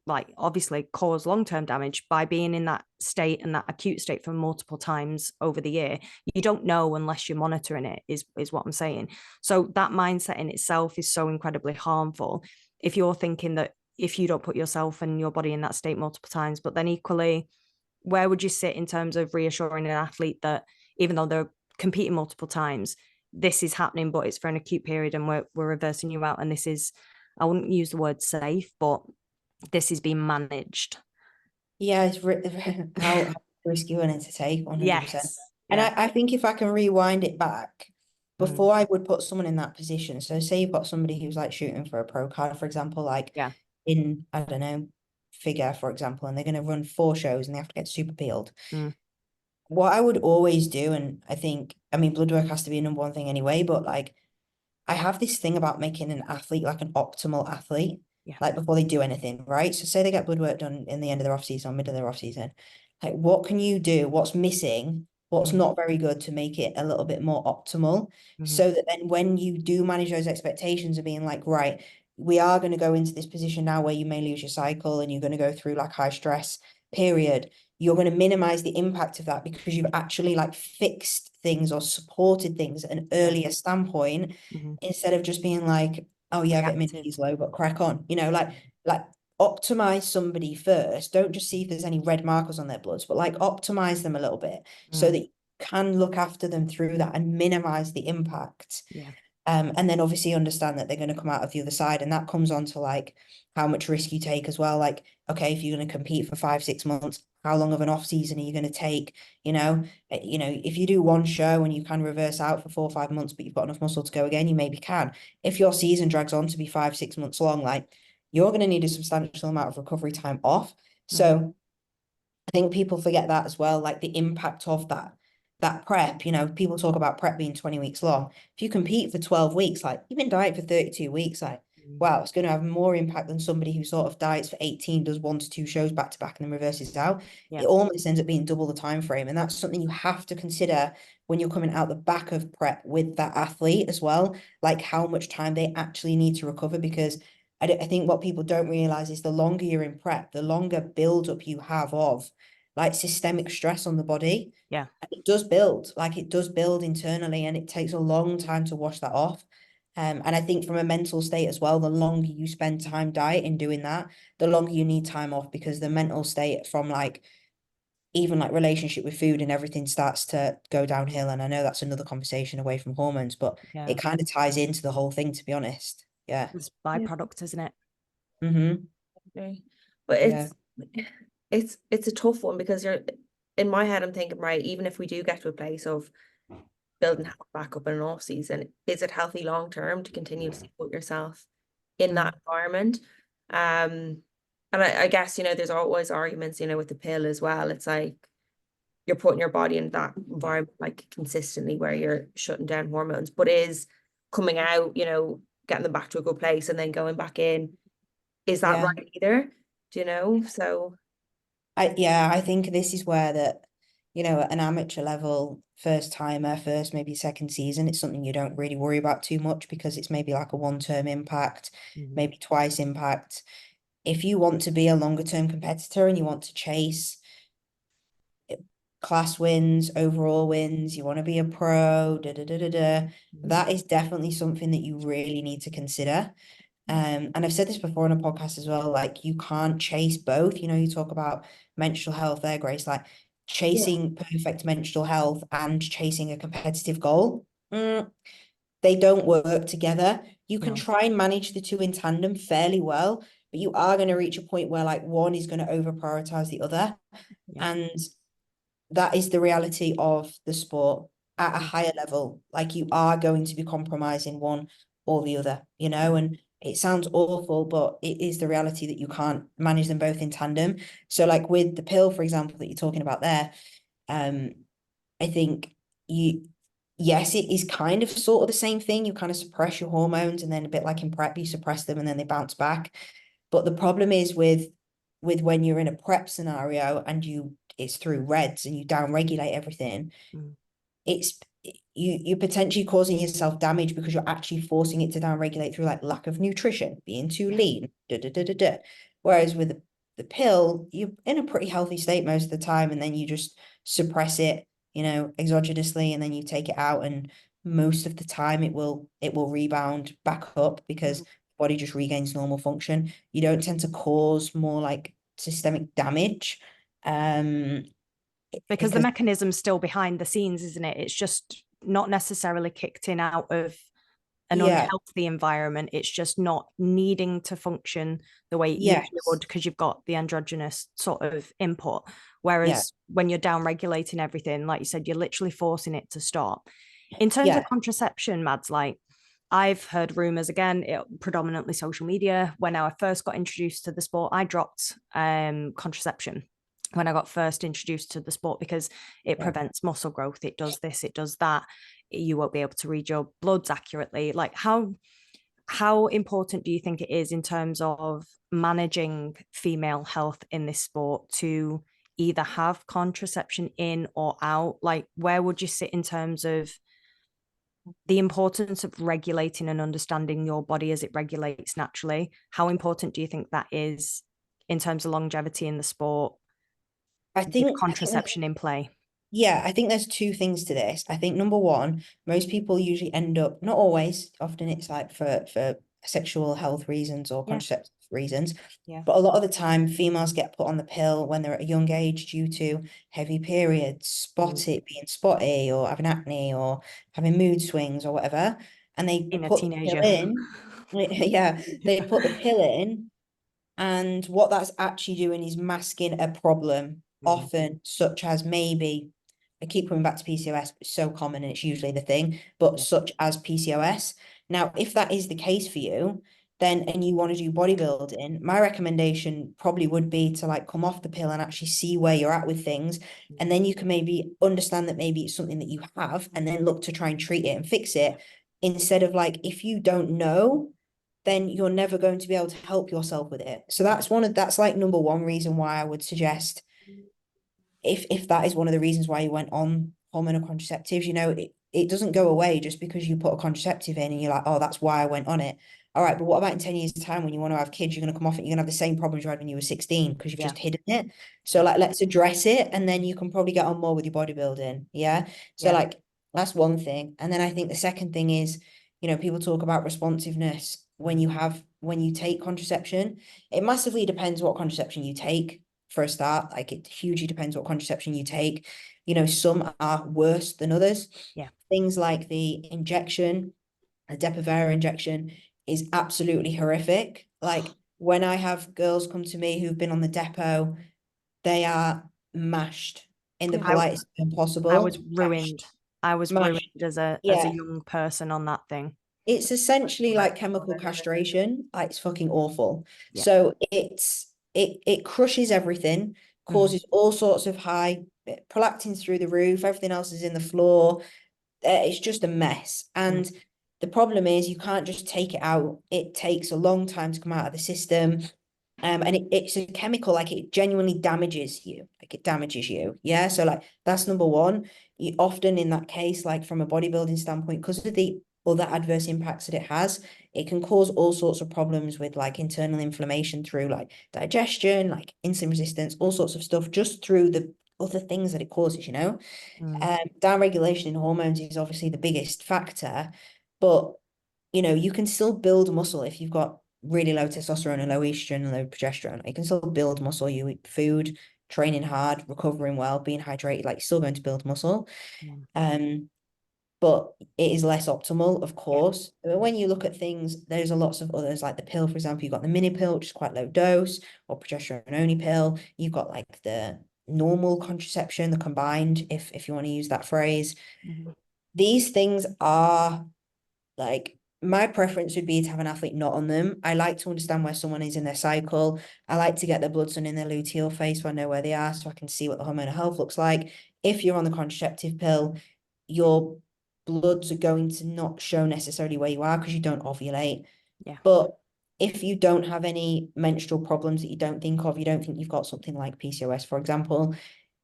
like obviously cause long-term damage by being in that state and that acute state for multiple times over the year. You don't know unless you're monitoring it, is what I'm saying. So that mindset in itself is so incredibly harmful if you're thinking that if you don't put yourself and your body in that state multiple times. But then equally, where would you sit in terms of reassuring an athlete that even though they're competing multiple times, this is happening, but it's for an acute period and we're reversing you out, and this is, I wouldn't use the word safe, but this is being managed. Yeah, it's how risky you want to take, 100%. Yes. And Yeah. I think if I can rewind it back, before I would put someone in that position, so say you've got somebody who's like shooting for a pro card, for example, like in, I don't know, figure, for example, and they're going to run 4 shows and they have to get super peeled. What I would always do, and I think, I mean, blood work has to be a number one thing anyway, but like, I have this thing about making an athlete like an optimal athlete, like before they do anything, right? So say they get blood work done in the end of their off season or middle of their off season, like what can you do? What's missing? What's not very good to make it a little bit more optimal, so that then when you do manage those expectations of being like, right, we are going to go into this position now where you may lose your cycle and you're going to go through like high stress period, you're going to minimize the impact of that because you've actually like fixed things or supported things at an earlier standpoint, instead of just being like, oh yeah, vitamin D is low, but crack on, you know, like optimize somebody first. Don't just see if there's any red markers on their bloods, but like optimize them a little bit so that you can look after them through that and minimize the impact. And then obviously understand that they're going to come out of the other side, and that comes on to like how much risk you take as well. Like, okay, if you're going to compete for 5-6 months, how long of an off season are you going to take? You know, if you do one show and you can reverse out for 4 or 5 months, but you've got enough muscle to go again, you maybe can. If your season drags on to be 5-6 months long, like you're going to need a substantial amount of recovery time off. So I think people forget that as well, like the impact of that prep. You know, people talk about prep being 20 weeks long. If you compete for 12 weeks, like you've been dieting for 32 weeks, like wow, it's going to have more impact than somebody who sort of diets for 18, does 1 to 2 shows back to back and then reverses out. It almost ends up being double the time frame, and that's something you have to consider when you're coming out the back of prep with that athlete as well, like how much time they actually need to recover. Because I think what people don't realize is the longer you're in prep, the longer build up you have of like systemic stress on the body. It does build, like it does build internally, and it takes a long time to wash that off. And I think from a mental state as well, the longer you spend time dieting doing that, the longer you need time off, because the mental state from like even like relationship with food and everything starts to go downhill. And I know that's another conversation away from hormones, but it kind of ties into the whole thing, to be honest. It's byproduct, isn't it? But it's a tough one, because you're, in my head I'm thinking, right, even if we do get to a place of building health back up in an off season, is it healthy long term to continue to support yourself in that environment? And I guess, you know, there's always arguments, you know, with the pill as well. It's like you're putting your body in that environment like consistently where you're shutting down hormones, but is coming out, you know, getting them back to a good place and then going back in, is that right either? Do you know? So I think this is where that, you know, at an amateur level, first timer, first maybe second season, it's something you don't really worry about too much, because it's maybe like a 1-term impact, maybe twice impact. If you want to be a longer term competitor and you want to chase class wins, overall wins, you want to be a pro, that is definitely something that you really need to consider. And I've said this before on a podcast as well, like you can't chase both. You know, you talk about menstrual health there, Grace, like chasing perfect menstrual health and chasing a competitive goal. they don't work together. You can No. try and manage the two in tandem fairly well, but you are going to reach a point where like one is going to over prioritize the other. Yeah. And that is the reality of the sport at a Mm. higher level. Like you are going to be compromising one or the other, you know, and it sounds awful, but it is the reality that you can't manage them both in tandem. So like with the pill, for example, that you're talking about there, I think yes, it is kind of sort of the same thing. You kind of suppress your hormones, and then a bit like in prep, you suppress them and then they bounce back. But the problem is with when you're in a prep scenario and it's through reds and you downregulate everything, Mm. it's you're potentially causing yourself damage because you're actually forcing it to downregulate through like lack of nutrition, being too lean, Whereas with the pill, you're in a pretty healthy state most of the time, and then you just suppress it, you know, exogenously, and then you take it out, and most of the time it will rebound back up because the body just regains normal function. You don't tend to cause more like systemic damage. Because the Because mechanism's still behind the scenes, isn't it? It's just not necessarily kicked in out of an yeah, unhealthy environment. It's just not needing to function the way it usually yes, would because you've got the androgynous sort of input. yeah, Whereas when you're down regulating everything, like you said, you're literally forcing it to stop. In terms of yeah, contraception, Mads, like I've heard rumors again, predominantly social media. When I first got introduced to the sport, I dropped contraception when I got first introduced to the sport because it yeah. prevents muscle growth. It does this, it does that. You won't be able to read your bloods accurately. Like how important do you think it is in terms of managing female health in this sport to either have contraception in or out? Like where would you sit in terms of the importance of regulating and understanding your body as it regulates naturally? How important do you think that is in terms of longevity in the sport with I think contraception in play? yeah, I think there's two things to this. I think number one, most people usually end up, not always, often it's like for sexual health reasons or Yeah, contraceptive reasons, yeah. but a lot of the time females get put on the pill when they're at a young age due to heavy periods, being spotty or having acne or having mood swings or whatever. And they In a put the pill teenager. in. Yeah, they put the pill in. And what that's actually doing is masking a problem, Mm. often, such as maybe, I keep coming back to PCOS, it's so common and it's usually the thing, but Yeah. such as PCOS. Now, if that is the case for you, then and you want to do bodybuilding, my recommendation probably would be to like come off the pill and actually see where you're at with things. And then you can maybe understand that maybe it's something that you have and then look to try and treat it and fix it. Instead of like, if you don't know, then you're never going to be able to help yourself with it. So that's like number one reason why I would suggest if that is one of the reasons why you went on hormonal contraceptives, you know, it doesn't go away just because you put a contraceptive in and you're like, oh, that's why I went on it. All right, but what about in 10 years' time when you want to have kids, you're going to come off it, you're going to have the same problems you had when you were 16 because you've Yeah. just hidden it. So like, let's address it and then you can probably get on more with your bodybuilding. Yeah. So Yeah. like, that's one thing. And then I think the second thing is, you know, people talk about responsiveness when you take contraception. It massively depends what contraception you take for a start. Like it hugely depends what contraception you take. You know, some are worse than others. Yeah. Things like the injection, a Depo-Provera injection is absolutely horrific. Like when I have girls come to me who've been on the Depo, they are mashed in the Yeah. politest way I possible. was ruined. I was ruined Mashed. as a Yeah. young person on that thing. It's essentially like chemical castration. Like it's fucking awful. Yeah. So it crushes everything, Mm. causes all sorts of high prolactin's through the roof, everything else is in the floor. It's just a mess. Mm. And the problem is you can't just take it out. It takes a long time to come out of the system. And it's a chemical, like it genuinely damages you. Like it damages you. Yeah. So like that's number one. You often in that case, like from a bodybuilding standpoint, because of the other adverse impacts that it has, it can cause all sorts of problems with like internal inflammation through like digestion, like insulin resistance, all sorts of stuff, just through the other things that it causes, you know. Mm. Downregulation in hormones is obviously the biggest factor, but you know, you can still build muscle if you've got really low testosterone and low estrogen and low progesterone. You can still build muscle. You eat food, training hard, recovering well, being hydrated, like you're still going to build muscle. Mm. Um, but it is less optimal, of course. But when you look at things, there's a lots of others, like the pill, for example. You've got the mini pill, which is quite low dose, or progesterone only pill. You've got like the normal contraception, the combined, if you want to use that phrase. These things are like, my preference would be to have an athlete not on them. I like to understand where someone is in their cycle. I like to get their bloods done in their luteal phase so I know where they are, so I can see what the hormonal health looks like. If you're on the contraceptive pill, your bloods are going to not show necessarily where you are because you don't ovulate. Yeah. But if you don't have any menstrual problems that you don't think of, you don't think you've got something like PCOS, for example,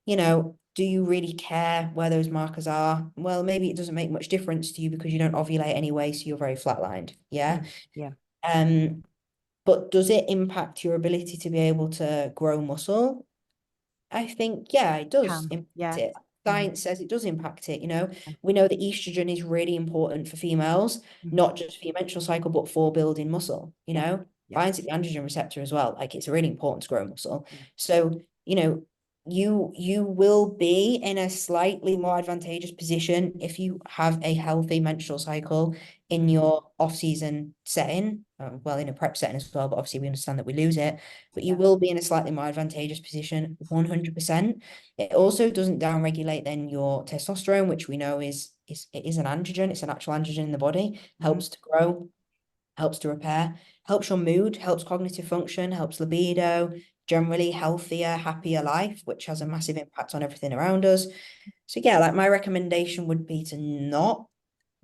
you know, do you really care where those markers are? Well, maybe it doesn't make much difference to you because you don't ovulate anyway, so you're very flatlined. Yeah. Yeah. But does it impact your ability to be able to grow muscle? I think, yeah, it does impact it. Science says it does impact it, you know. We know that estrogen is really important for females, not just for your menstrual cycle, but for building muscle, you know. Binds at the androgen receptor as well. Like, it's really important to grow muscle. So, you know, you will be in a slightly more advantageous position if you have a healthy menstrual cycle in your off-season setting, well, in a prep setting as well, but obviously we understand that we lose it, but you will be in a slightly more advantageous position, 100%. It also doesn't downregulate then your testosterone, which we know it is an androgen, it's an actual androgen in the body, helps to grow, helps to repair, helps your mood, helps cognitive function, helps libido, generally healthier, happier life, which has a massive impact on everything around us. So yeah, like, my recommendation would be to not,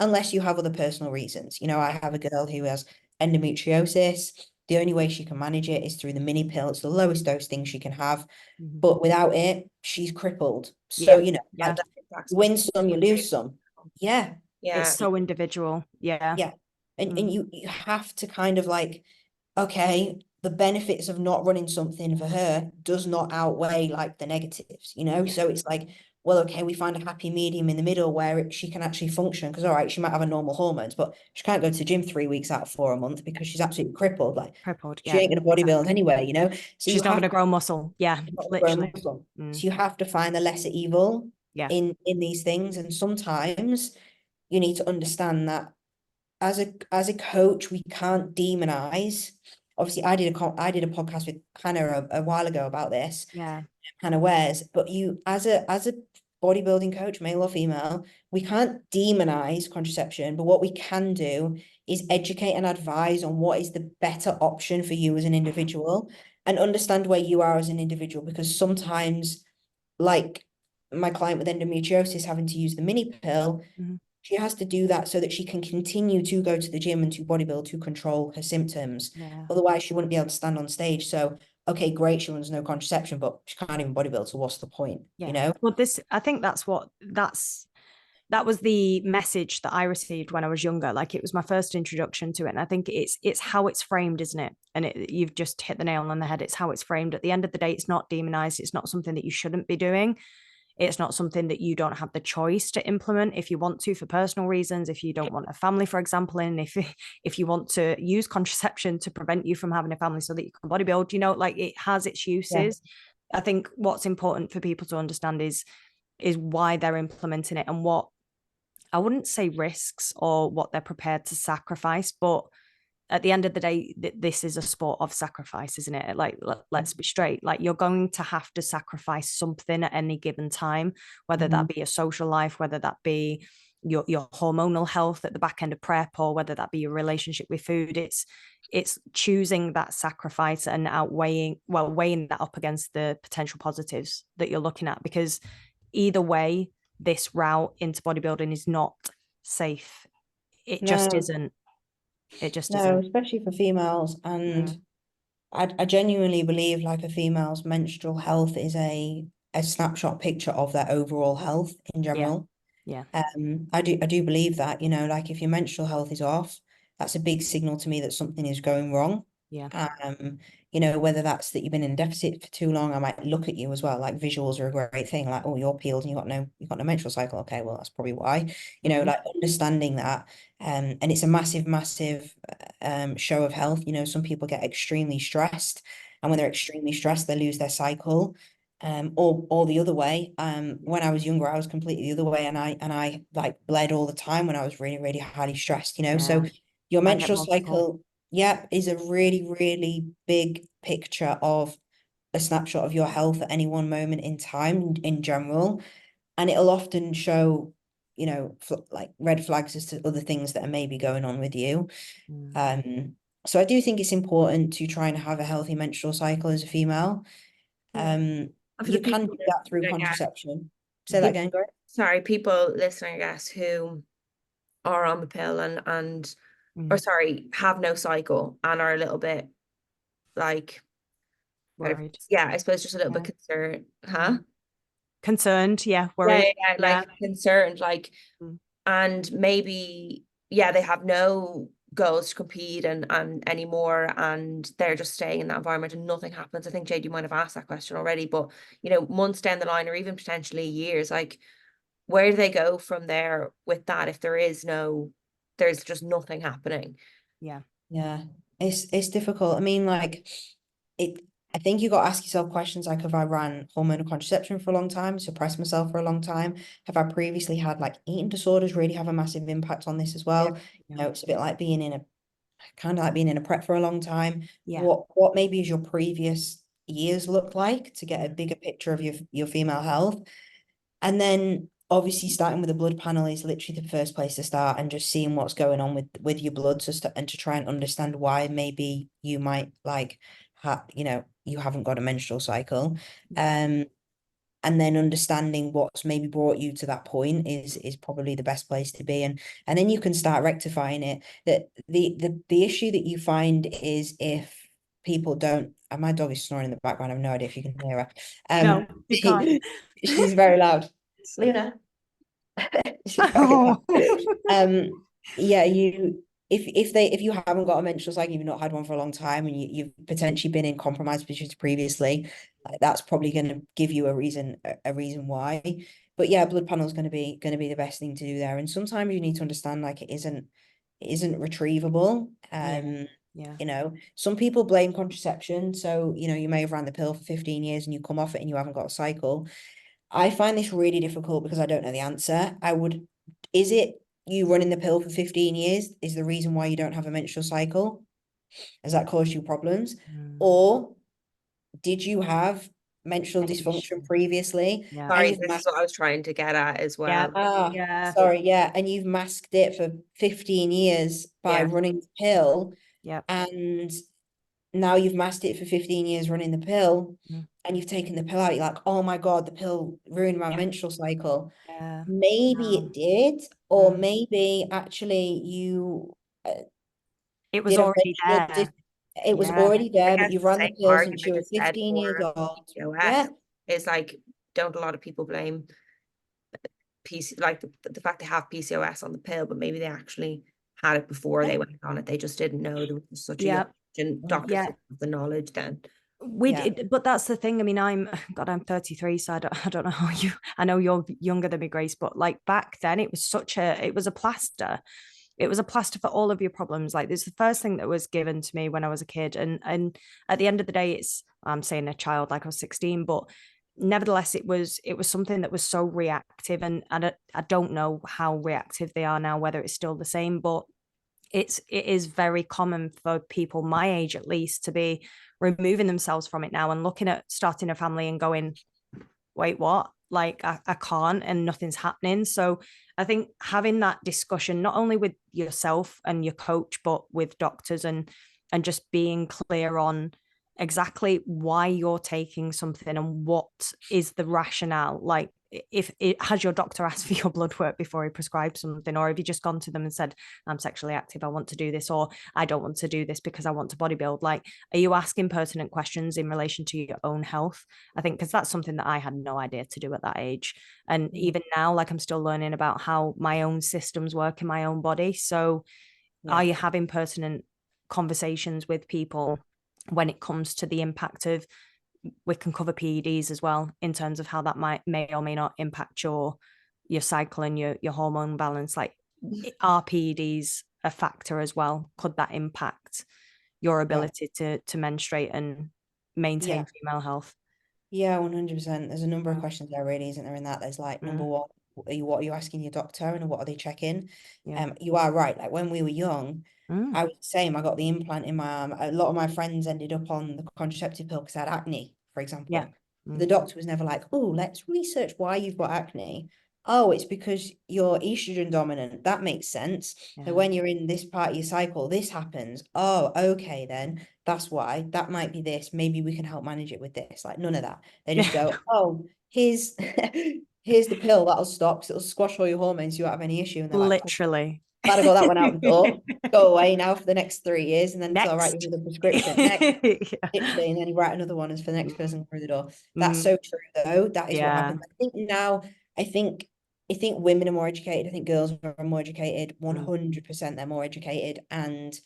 unless you have other personal reasons. You know, I have a girl who has endometriosis. The only way she can manage it is through the mini pill. It's the lowest dose thing she can have, but without it, she's crippled. So, you know, like, you win some, you lose some. Yeah. It's so individual. Yeah. And you have to kind of like, okay, the benefits of not running something for her does not outweigh like the negatives, you know? So it's like, well, okay, we find a happy medium in the middle where she can actually function, because all right, she might have a normal hormones, but she can't go to the gym 3 weeks out of 4 a month because she's absolutely crippled. Like, she ain't gonna bodybuild anyway, you know? So she's not gonna grow muscle. Yeah, literally. So you have to find the lesser evil in these things. And sometimes you need to understand that as a coach, we can't demonize. Obviously, I did a podcast with Hannah a while ago about this. Hannah Wares, but you, as a bodybuilding coach, male or female, we can't demonize contraception, but what we can do is educate and advise on what is the better option for you as an individual, and understand where you are as an individual, because sometimes, like my client with endometriosis having to use the mini pill, she has to do that so that she can continue to go to the gym and to bodybuild to control her symptoms. Otherwise, she wouldn't be able to stand on stage. So, okay, great, she runs no contraception, but she can't even bodybuild. So what's the point? You know? Well, I think that was the message that I received when I was younger. Like, it was my first introduction to it. And I think it's how it's framed, isn't it? And you've just hit the nail on the head. It's how it's framed. At the end of the day, it's not demonized. It's not something that you shouldn't be doing. It's not something that you don't have the choice to implement if you want to, for personal reasons, if you don't want a family, for example, and if you want to use contraception to prevent you from having a family so that you can bodybuild, you know, like, it has its uses. I think what's important for people to understand is why they're implementing it, and what, I wouldn't say risks, or what they're prepared to sacrifice, but at the end of the day, this is a sport of sacrifice, isn't it? Like, let's be straight. Like, you're going to have to sacrifice something at any given time, whether that be a social life, whether that be your hormonal health at the back end of prep, or whether that be your relationship with food. It's choosing that sacrifice and weighing that up against the potential positives that you're looking at, because either way, this route into bodybuilding is not safe. It just isn't. It just isn't. Especially for females. And I genuinely believe, like, a female's menstrual health is a snapshot picture of their overall health in general. I do believe that, you know, like, if your menstrual health is off, that's a big signal to me that something is going wrong. You know, whether that's that you've been in deficit for too long. I might look at you as well. Like, visuals are a great thing. Like, oh, you're peeled and you've got no menstrual cycle. Okay, well, that's probably why. You know, like, understanding that. And it's a massive show of health. You know, some people get extremely stressed, and when they're extremely stressed, they lose their cycle. or the other way. When I was younger, I was completely the other way, and I like bled all the time when I was really, really highly stressed, you know. So Yeah. your I get menstrual multiple. cycle, yeah, is a really, really big picture of a snapshot of your health at any one moment in time in general. And it'll often show, you know, like red flags as to other things that are maybe going on with you. So I do think it's important to try and have a healthy menstrual cycle as a female. Yeah. And for the You can people do that through listening, I guess, contraception. Say that again, Greg. sorry, people listening, I guess, who are on the pill and or sorry, have no cycle and are a little bit like Worried. yeah, I suppose just a little Yeah. bit concerned, huh? Concerned, yeah, Yeah, worried. yeah, like concerned, like, Mm. and maybe, yeah, they have no goals to compete and anymore, and they're just staying in that environment and nothing happens. I think Jade, you might have asked that question already, but you know, months down the line or even potentially years, like where do they go from there with that if there's just nothing happening? Yeah. Yeah, it's difficult. I mean, like it. I think you got to ask yourself questions like, have I ran hormonal contraception for a long time, suppressed myself for a long time? Have I previously had like eating disorders really have a massive impact on this as well? You know, it's a bit like being in a kind of like being in a prep for a long time. Yeah. What maybe is your previous years look like to get a bigger picture of your female health? And then obviously starting with a blood panel is literally the first place to start, and just seeing what's going on with your blood, and to try and understand why maybe you might like you know, you haven't got a menstrual cycle. And then understanding what's maybe brought you to that point is probably the best place to be, and then you can start rectifying it. That the issue that you find is if people don't, and my dog is snoring in the background, I have no idea if you can hear her. No, you can't. She's very loud. Luna. She's very loud. Yeah, if you haven't got a menstrual cycle, you've not had one for a long time, and you've potentially been in compromised positions previously, that's probably going to give you a reason why. But yeah, blood panel is going to be the best thing to do there. And sometimes you need to understand like it isn't retrievable. Yeah. You know, some people blame contraception. So, you know, you may have ran the pill for 15 years and you come off it and you haven't got a cycle. I find this really difficult because I don't know the answer. Is it you running the pill for 15 years is the reason why you don't have a menstrual cycle? Has that caused you problems? Or did you have menstrual dysfunction previously? Yeah. Sorry, this is what I was trying to get at as well. Yeah. Sorry, yeah. And you've masked it for 15 years by running the pill. Yeah. And now you've masked it for 15 years running the pill, and you've taken the pill out. You're like, oh my God, the pill ruined my menstrual cycle. Yeah. Maybe it did, or maybe actually you It was did a already there. it was already I there, but guess you the ran the same pill since argument you were is said 15 years for old. PCOS. Yeah. Is like, don't a lot of people blame like the fact they have PCOS on the pill, but maybe they actually had it before they went on it. They just didn't know there was such a young and doctors didn't have the knowledge then. But that's the thing. I mean, I'm 33, so I don't know how I know you're younger than me, Grace, but like back then it was it was a plaster. It was a plaster for all of your problems. Like this is the first thing that was given to me when I was a kid. And at the end of the day, I'm saying a child, like I was 16, but nevertheless, it was something that was so reactive. And I don't know how reactive they are now, whether it's still the same, but it is very common for people my age at least to be removing themselves from it now and looking at starting a family and going, wait, what? Like I can't, and nothing's happening. So I think having that discussion, not only with yourself and your coach, but with doctors and just being clear on exactly why you're taking something and what is the rationale. Like if it has your doctor asked for your blood work before he prescribed something, or have you just gone to them and said, I'm sexually active, I want to do this, or I don't want to do this because I want to bodybuild? Like, are you asking pertinent questions in relation to your own health? I think because that's something that I had no idea to do at that age. And even now, like I'm still learning about how my own systems work in my own body. So are you having pertinent conversations with people when it comes to the impact of, we can cover PEDs as well in terms of how that may or may not impact your cycle and your hormone balance. Like, are PEDs a factor as well? Could that impact your ability to menstruate and maintain female health? Yeah, 100%. There's a number of Yeah. questions there, really, isn't there? In that, there's like number Mm, one, what are you asking your doctor, and what are they checking? yeah. You are right. Like when we were young, Mm, I was the same. I got the implant in my arm. A lot of my friends ended up on the contraceptive pill because I had acne, for yeah. example. The Mm, doctor was never like, oh, let's research why you've got acne. Oh, it's because you're estrogen dominant. That makes sense. So yeah. when you're in this part of your cycle, this happens. Oh, okay, then that's why. That might be this. Maybe we can help manage it with this. Like none of that. They just go, oh, here's here's the pill that'll stop, 'cause it'll squash all your hormones. You won't have any issue. And they're like, cool, Literally. glad I got that one out the door. Go away now for the next 3 years, and then until I write you Next. another prescription. Next, Yeah. literally, and then you write another one as for the next Mm, person through the door. That's mm, so true, though. That is what yeah. happens. I think now, I think, I think women are more educated. I think girls are more educated. Mm, 100% they're more educated, and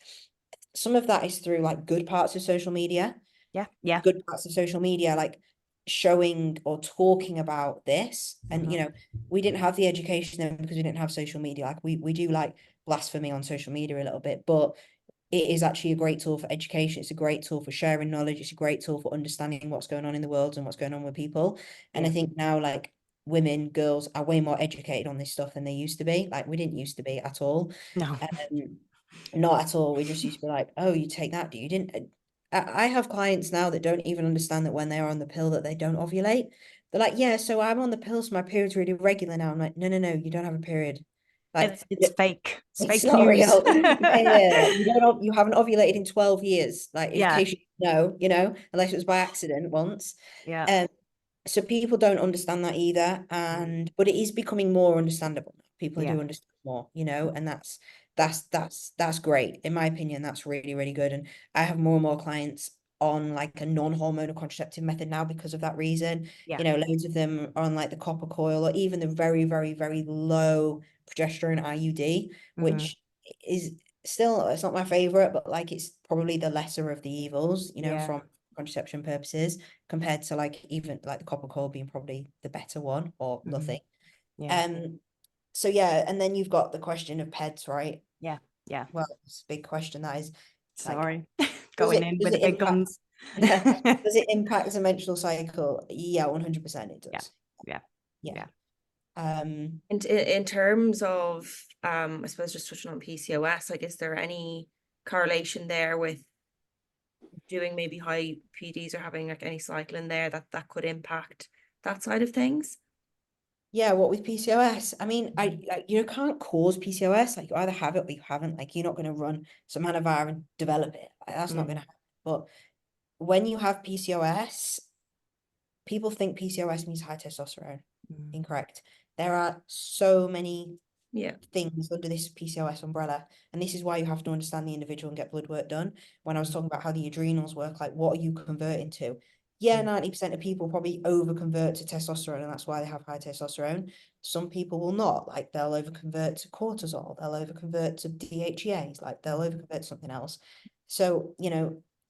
some of that is through like good parts of social media. yeah. Yeah. Good parts of social media, like showing or talking about this. And Mhm. we didn't have the education then because we didn't have social media. Like we do like blasphemy on social media a little bit, but it is actually a great tool for education. It's a great tool for sharing knowledge. It's a great tool for understanding what's going on in the world and what's going on with people. And I Yeah. think now, like, women, girls are way more educated on this stuff than they used to be. Like we didn't used to be at all. No. Um, Not at all. We just used to be like, oh, you take that, do you? Didn't I have clients now that don't even understand that when they are on the pill that they don't ovulate. They're like, yeah, so I'm on the pill, so my period's really regular now. I'm like, no, no, no, you don't have a period. Like It's fake. It's it's fake not news. real. Yeah, like you haven't ovulated in 12 years. Like in Yeah. case you know, unless it was by accident once. Yeah. Um, so people don't understand that either. Mm, But it is becoming more understandable. People yeah. do understand more, and that's great. In my opinion, that's really, really good. And I have more and more clients on like a non-hormonal contraceptive method now because of that reason. Yeah. Loads of them are on like the copper coil or even the very, very, very low progesterone IUD, Hmm. which is still, it's not my favorite, but like it's probably the lesser of the evils, Yeah. from contraception purposes, compared to like even like the copper coil being probably the better one or Hmm. nothing. Yeah. So yeah, and then you've got the question of PEDs, right? Yeah. Yeah. Well, it's a big question that is, like, Sorry. does Going it in does with the it big impact guns. does it impact the menstrual cycle? Yeah, 100% it Yeah. does. Yeah. Yeah. Yeah. And in terms of I suppose just touching on PCOS, like is there any correlation there with doing maybe high PDs or having like any cycle in there that could impact that side of things? Yeah, what with PCOS? I mean, I like you can't cause PCOS. Like you either have it or you haven't. Like you're not going to run some kind of virus and develop it. Like, that's not Mm, going to happen. But when you have PCOS, people think PCOS means high testosterone. mm, Incorrect. There are so many Yeah. things under this PCOS umbrella, and this is why you have to understand the individual and get blood work done. When I was mm, talking about how the adrenals work, like what are you converting to? Yeah, mm, 90% of people probably over convert to testosterone, and that's why they have high testosterone. Some people will not, like they'll over convert to cortisol, they'll over convert to DHEAs, like they'll mm, over convert to something else. So,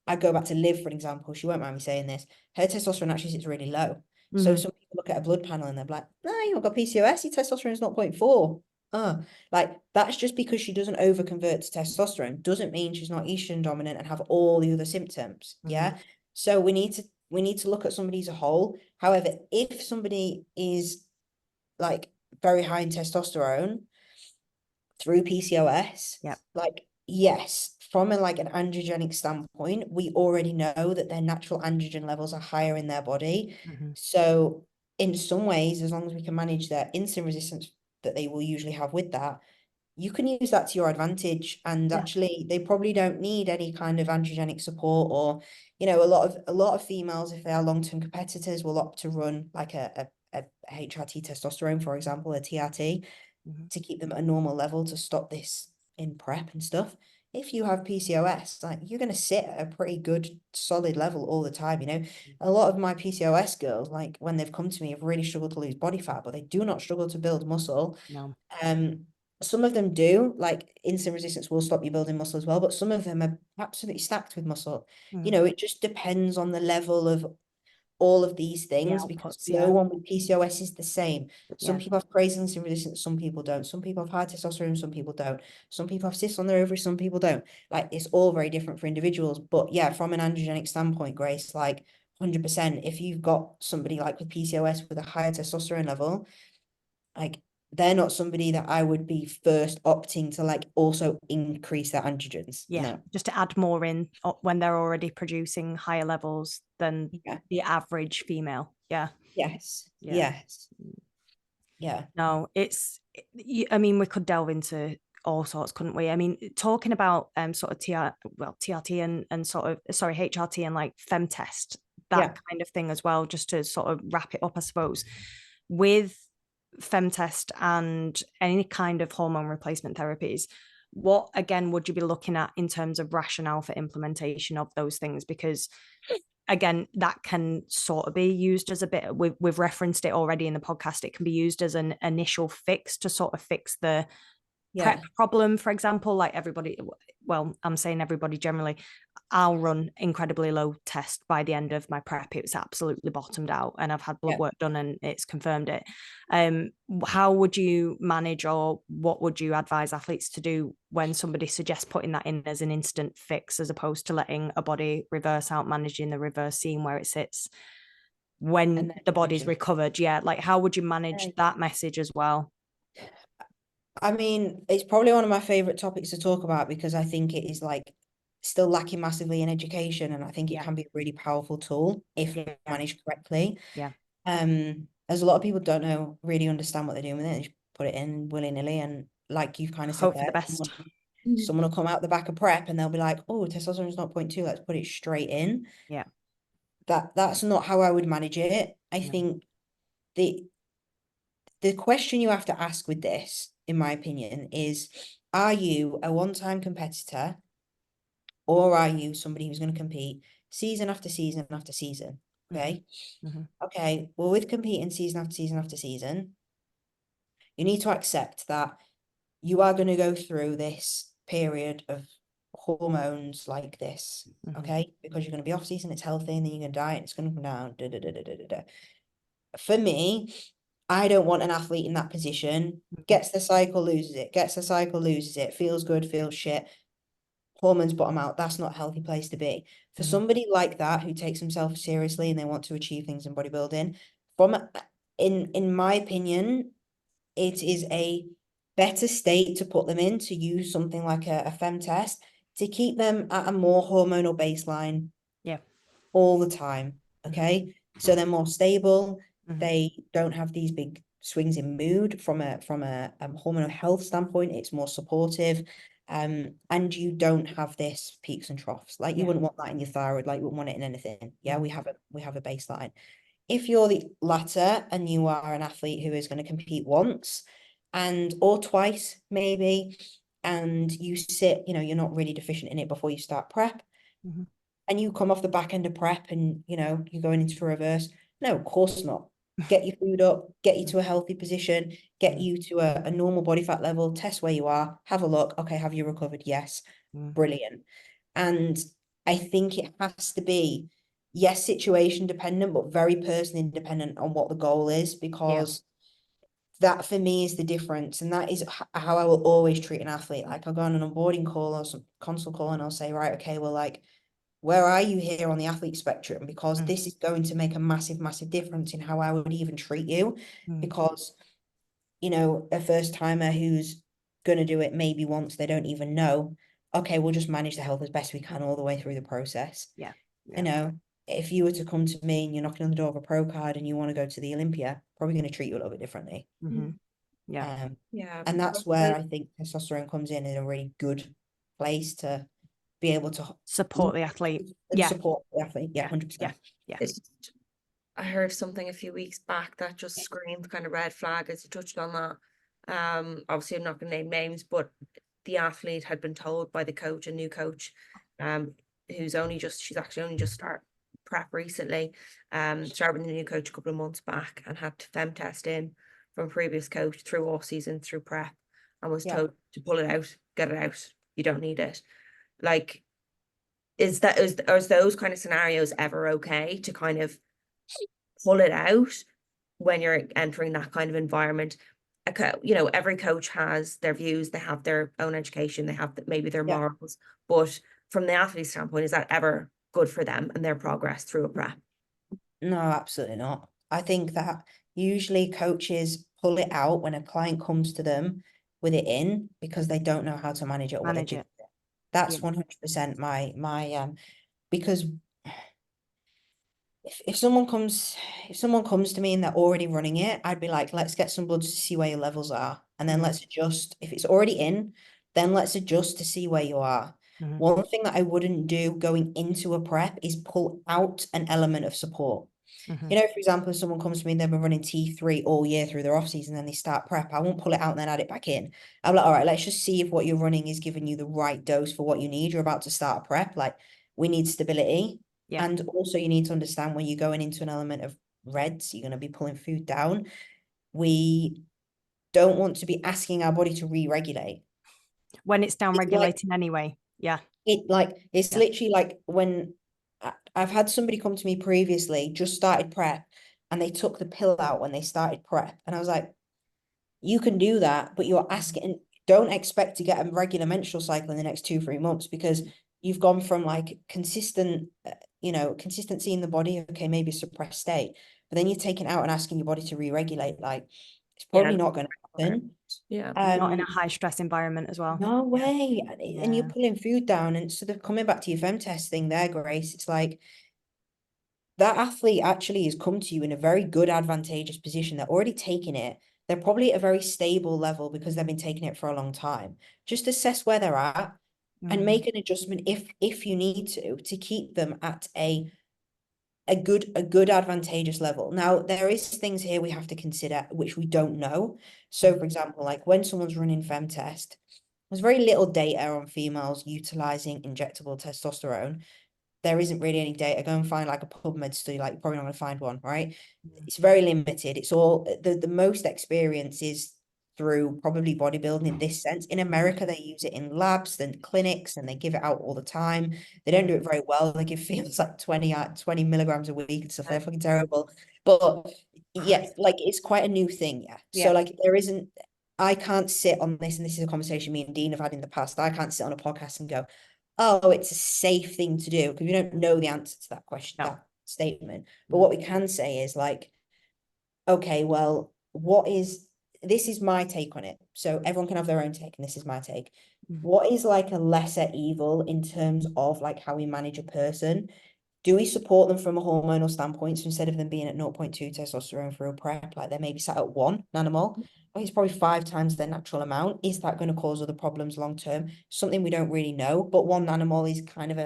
I go back to Liv, for example, she won't mind me saying this. Her testosterone actually sits really low. So mhm, some people look at a blood panel and they're like, no, you've got PCOS, your testosterone is 0.4. Like that's just because she doesn't overconvert to testosterone doesn't mean she's not estrogen dominant and have all the other symptoms. mm, Yeah. So we need to look at somebody as a whole. However, if somebody is like very high in testosterone through PCOS, yep. like yes, from like an androgenic standpoint, we already know that their natural androgen levels are higher in their body. Mhm, So in some ways, as long as we can manage their insulin resistance that they will usually have with that, you can use that to your advantage. And yeah. actually, they probably don't need any kind of androgenic support, or a lot of females, if they are long-term competitors, will opt to run like a HRT testosterone, for example, a TRT, Mhm, to keep them at a normal level to stop this in prep and stuff. If you have PCOS, like you're going to sit at a pretty good solid level all the time. A lot of my PCOS girls, like when they've come to me, have really struggled to lose body fat, but they do not struggle to build muscle. no. Some of them do, like insulin resistance will stop you building muscle as well, but some of them are absolutely stacked with muscle. Mm, It just depends on the level of all of these the things, because outputs, no yeah. one with PCOS is the same. Some Yeah. people have crazy insulin resistance, some people don't. Some people have high testosterone, some people don't. Some people have cysts on their ovaries, some people don't. Like it's all very different for individuals. But yeah, from an androgenic standpoint, Grace, like 100%. If you've got somebody like with PCOS with a higher testosterone level, like they're not somebody that I would be first opting to like also increase their androgens. Yeah, No. just to add more in when they're already producing higher levels than Yeah. the average female. Yeah. Yes. Yeah. Yes. Yeah. No, I mean, we could delve into all sorts, couldn't we? I mean, talking about sort of TRT and sort of, sorry, HRT and like femtest, that Yeah. kind of thing as well, just to sort of wrap it up, I suppose. With femtest and any kind of hormone replacement therapies, what again would you be looking at in terms of rationale for implementation of those things? Because again, that can sort of be used as a bit, we've referenced it already in the podcast, it can be used as an initial fix to sort of fix the Yeah. prep problem, for example. Like everybody, well, I'm saying everybody generally, I'll run incredibly low test by the end of my prep. It's absolutely bottomed out and I've had blood Yeah. work done and it's confirmed it. How would you manage, or what would you advise athletes to do when somebody suggests putting that in as an instant fix, as opposed to letting a body reverse out, managing the reverse seam where it sits when And then the body's managing. recovered? Yeah, like how would you manage Yeah. that message as well? I mean, it's probably one of my favorite topics to talk about because I think it is like still lacking massively in education, and I think it Yeah. can be a really powerful tool if Yeah. managed correctly. Yeah. As a lot of people don't know, really understand what they're doing with it, they just put it in willy-nilly, and like you've kind of said Hope for there, the best. someone will come out the back of prep and they'll be like, oh, testosterone's not 0.2, let's put it straight in. Yeah. That's not how I would manage it. I No. think the question you have to ask with this, in my opinion, is, are you a one-time competitor, or are you somebody who's going to compete season after season after season? Okay. Mm-hmm. Okay. Well, with competing season after season after season, you need to accept that you are going to go through this period of hormones like this. Mm-hmm. Okay. Because you're going to be off season, it's healthy, and then you're going to diet, it's going to come down. Da, da, da, da, da, da. For me, I don't want an athlete in that position. Gets the cycle, loses it. Gets the cycle, loses it. Feels good, feels shit. Hormones bottom out. That's not a healthy place to be. For Mm-hmm. somebody like that who takes themselves seriously and they want to achieve things in bodybuilding, in my opinion, it is a better state to put them in to use something like a fem test to keep them at a more hormonal baseline. Yeah. All the time. Okay. So they're more stable. Mm-hmm. They don't have these big swings in mood from a hormonal health standpoint. It's more supportive. And you don't have this peaks and troughs. Like you wouldn't want that in your thyroid, like you wouldn't want it in anything. Yeah, we have a baseline. If you're the latter and you are an athlete who is going to compete once or twice maybe, and you sit, you're not really deficient in it before you start prep, and you come off the back end of prep and you're going into reverse. No, of course not. Get your food up, get you to a healthy position, get you to a normal body fat level, test where you are, have a look. Okay, have you recovered? Yes. Brilliant. And I think it has to be, yes, situation dependent, but very person independent on what the goal is, because that for me is the difference. And that is how I will always treat an athlete. Like I'll go on an onboarding call or some consult call and I'll say, right, okay, well, like, where are you here on the athlete spectrum? Because this is going to make a massive, massive difference in how I would even treat you. Because, a first timer who's going to do it maybe once, they don't even know. Okay, we'll just manage the health as best we can all the way through the process. Yeah. If you were to come to me and you're knocking on the door of a pro card and you want to go to the Olympia, probably going to treat you a little bit differently. Yeah. And that's where I think testosterone comes in a really good place to be able to support the athlete. Support the athlete. 100%. Yeah. I heard something a few weeks back that just screamed kind of red flag as you touched on that. Obviously I'm not going to name names, but the athlete had been told by the coach, a new coach, she's actually only just started prep recently, started with a new coach a couple of months back and had to fem test in from a previous coach through off season, through prep, and was told to pull it out, get it out. You don't need it. Like, is those kind of scenarios ever okay to kind of pull it out when you're entering that kind of environment? Every coach has their views, they have their own education, they have maybe their morals, but from the athlete standpoint, is that ever good for them and their progress through a prep? No, absolutely not. I think that usually coaches pull it out when a client comes to them with it in because they don't know how to manage it or what they Manage do. it. That's Yeah. 100% my because if someone comes to me and they're already running it, I'd be like, let's get some blood to see where your levels are, and then let's adjust. If it's already in, then let's adjust to see where you are. Mhm. One thing that I wouldn't do going into a prep is pull out an element of support. Mhm. You know, for example, if someone comes to me and they've been running T3 all year through their off season, then they start prep, I won't pull it out and then add it back in. I'm like, all right, let's just see if what you're running is giving you the right dose for what you need. You're about to start a prep. Like, we need stability. Yeah. And also you need to understand when you're going into an element of reds, you're going to be pulling food down. We don't want to be asking our body to re-regulate. When it's down It's like, regulating anyway. Yeah. it's Yeah. literally like when I've had somebody come to me previously, just started prep, and they took the pill out when they started prep. And I was like, you can do that, but you're asking, don't expect to get a regular menstrual cycle in the next 2-3 months, because you've gone from like consistency in the body, okay, maybe suppressed state, but then you're taking out and asking your body to re-regulate. Like, it's probably Yeah. not going to happen. Yeah. Not in a high stress environment as well. No way. And you're Yeah. pulling food down. And so they're coming back to your femtest thing there, Grace. It's like, that athlete actually has come to you in a very good advantageous position. They're already taking it. They're probably at a very stable level because they've been taking it for a long time. Just assess where they're at and make an adjustment if you need to keep them at a good advantageous level. Now, there is things here we have to consider which we don't know. So, for example, like when someone's running femtest, there's very little data on females utilizing injectable testosterone. There isn't really any data. Go and find like a PubMed study, like you're probably not going to find one, right? It's very limited. It's all the most experience is through probably bodybuilding in this sense. In America, they use it in labs and clinics, and they give it out all the time. They don't do it very well. They give females like 20 milligrams a week and stuff. They're fucking terrible. But yeah, like it's quite a new thing. Yeah. So like there isn't, I can't sit on this, and this is a conversation me and Dean have had in the past. I can't sit on a podcast and go, oh, it's a safe thing to do, because we don't know the answer to that question, that statement. But what we can say is like, okay, well, this is my take on it. So everyone can have their own take, and this is my take. What is like a lesser evil in terms of like how we manage a person? Do we support them from a hormonal standpoint? So instead of them being at 0.2 testosterone for a prep, like they may be sat at 1 nanomole, it's probably 5 times their natural amount. Is that going to cause other problems long term? Something we don't really know, but 1 nanomole is kind of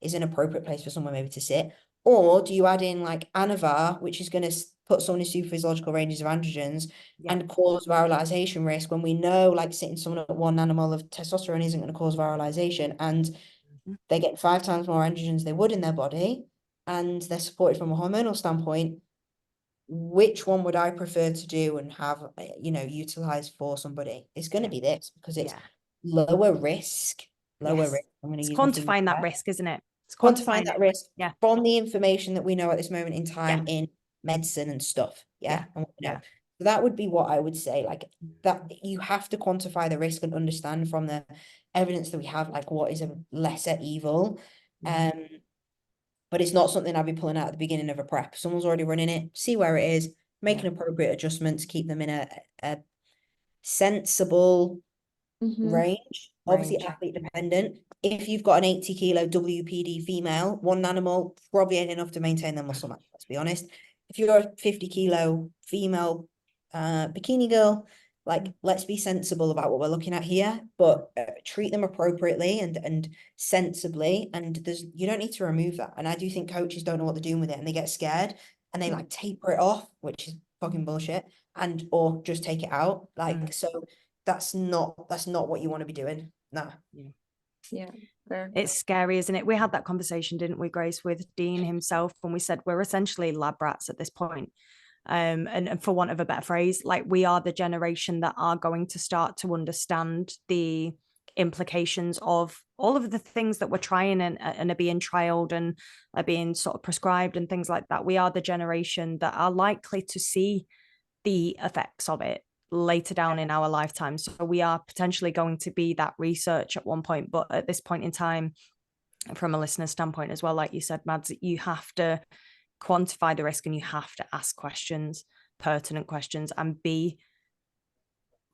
is an appropriate place for someone maybe to sit. Or do you add in like Anavar, which is going to put someone in super physiological ranges of androgens and cause viralization risk, when we know like sitting someone at 1 nanomole of testosterone isn't going to cause viralization, and they get 5 times more androgens they would in their body, and they're supported from a hormonal standpoint. Which one would I prefer to do and have, utilized for somebody? It's going to be this, because it's lower risk. I'm going to It's use my fingers quantifying that there. risk, isn't it? It's Quantifying that risk Yeah. from the information that we know at this moment in time in medicine and stuff. And what we know. So that would be what I would say. Like, that you have to quantify the risk and understand from the evidence that we have, like, what is a lesser evil. But it's not something I'd be pulling out at the beginning of a prep. Someone's already running it, see where it is, make an appropriate adjustment to keep them in a sensible range. Obviously athlete dependent. If you've got an 80 kilo WPD female, 1 nanomole probably ain't enough to maintain their muscle mass, let's be honest. If you're a 50 kilo female bikini girl, like, let's be sensible about what we're looking at here, but treat them appropriately and sensibly. And you don't need to remove that. And I do think coaches don't know what they're doing with it, and they get scared and they like taper it off, which is fucking bullshit, or just take it out. Like, so that's not what you want to be doing. Nah. Yeah. Fair. It's scary, isn't it? We had that conversation, didn't we, Grace, with Dean himself, when we said we're essentially lab rats at this point. And for want of a better phrase, like, we are the generation that are going to start to understand the implications of all of the things that we're trying and are being trialed and are being sort of prescribed and things like that. We are the generation that are likely to see the effects of it later down in our lifetime. So we are potentially going to be that research at one point. But at this point in time, from a listener standpoint as well, like you said, Mads, you have to quantify the risk, and you have to ask questions, pertinent questions, and be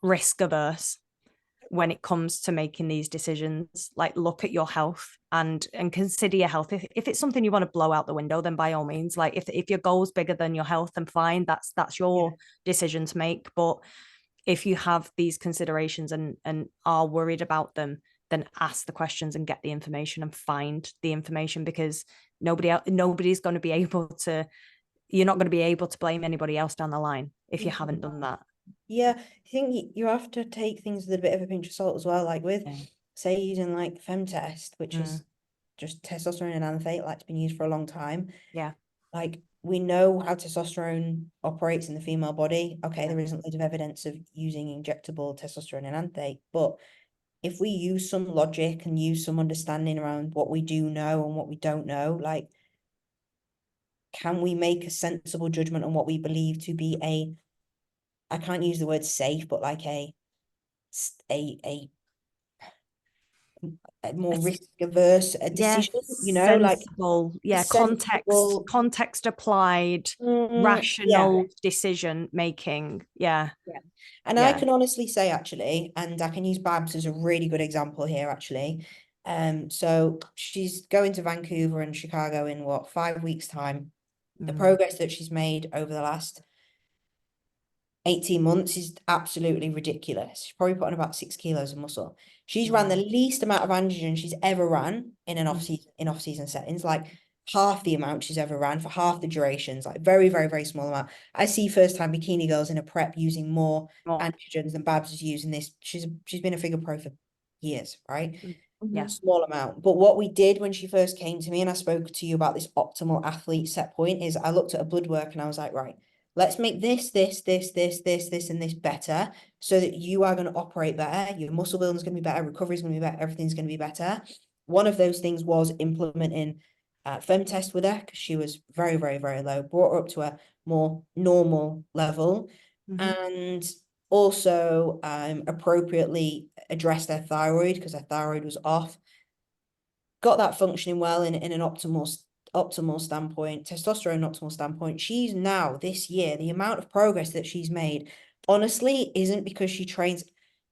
risk averse when it comes to making these decisions. Like, look at your health and consider your health. If it's something you want to blow out the window, then by all means, like if your goal's bigger than your health, then fine, that's your decision to make. But if you have these considerations and are worried about them, then ask the questions and get the information and find the information, because nobody's going to be able to, you're not going to be able to blame anybody else down the line if you haven't done that. Yeah, I think you have to take things with a bit of a pinch of salt as well. Like with, say, using like FemTest, which is just testosterone and anthate, like it's been used for a long time. Yeah. Like, we know how testosterone operates in the female body. Okay, there isn't loads of evidence of using injectable testosterone and anthate, but if we use some logic and use some understanding around what we do know and what we don't know, like, can we make a sensible judgment on what we believe to be I can't use the word safe, but like a more risk averse decision, sensible, sensible, context applied, rational decision making. And I can honestly say, actually, and I can use Babs as a really good example here, actually. So she's going to Vancouver and Chicago in 5 weeks' time. The progress that she's made over the last 18 months is absolutely ridiculous. She's probably put on about 6 kilos of muscle. She's ran the least amount of androgen she's ever ran in an off-season settings, like half the amount she's ever ran for half the durations, like very, very, very small amount. I see first-time bikini girls in a prep using more androgens than Babs is using this. She's been a figure pro for years, right? Small amount. But what we did when she first came to me, and I spoke to you about this optimal athlete set point, is I looked at her blood work and I was like, right, let's make this, and this better, so that you are going to operate better. Your muscle building is going to be better. Recovery is going to be better. Everything's going to be better. One of those things was implementing FemTest with her, because she was very, very, very low. Brought her up to a more normal level, and also appropriately addressed her thyroid, because her thyroid was off. Got that functioning well in an optimal standpoint, testosterone optimal standpoint. She's now, this year, the amount of progress that she's made, honestly, isn't because she trains.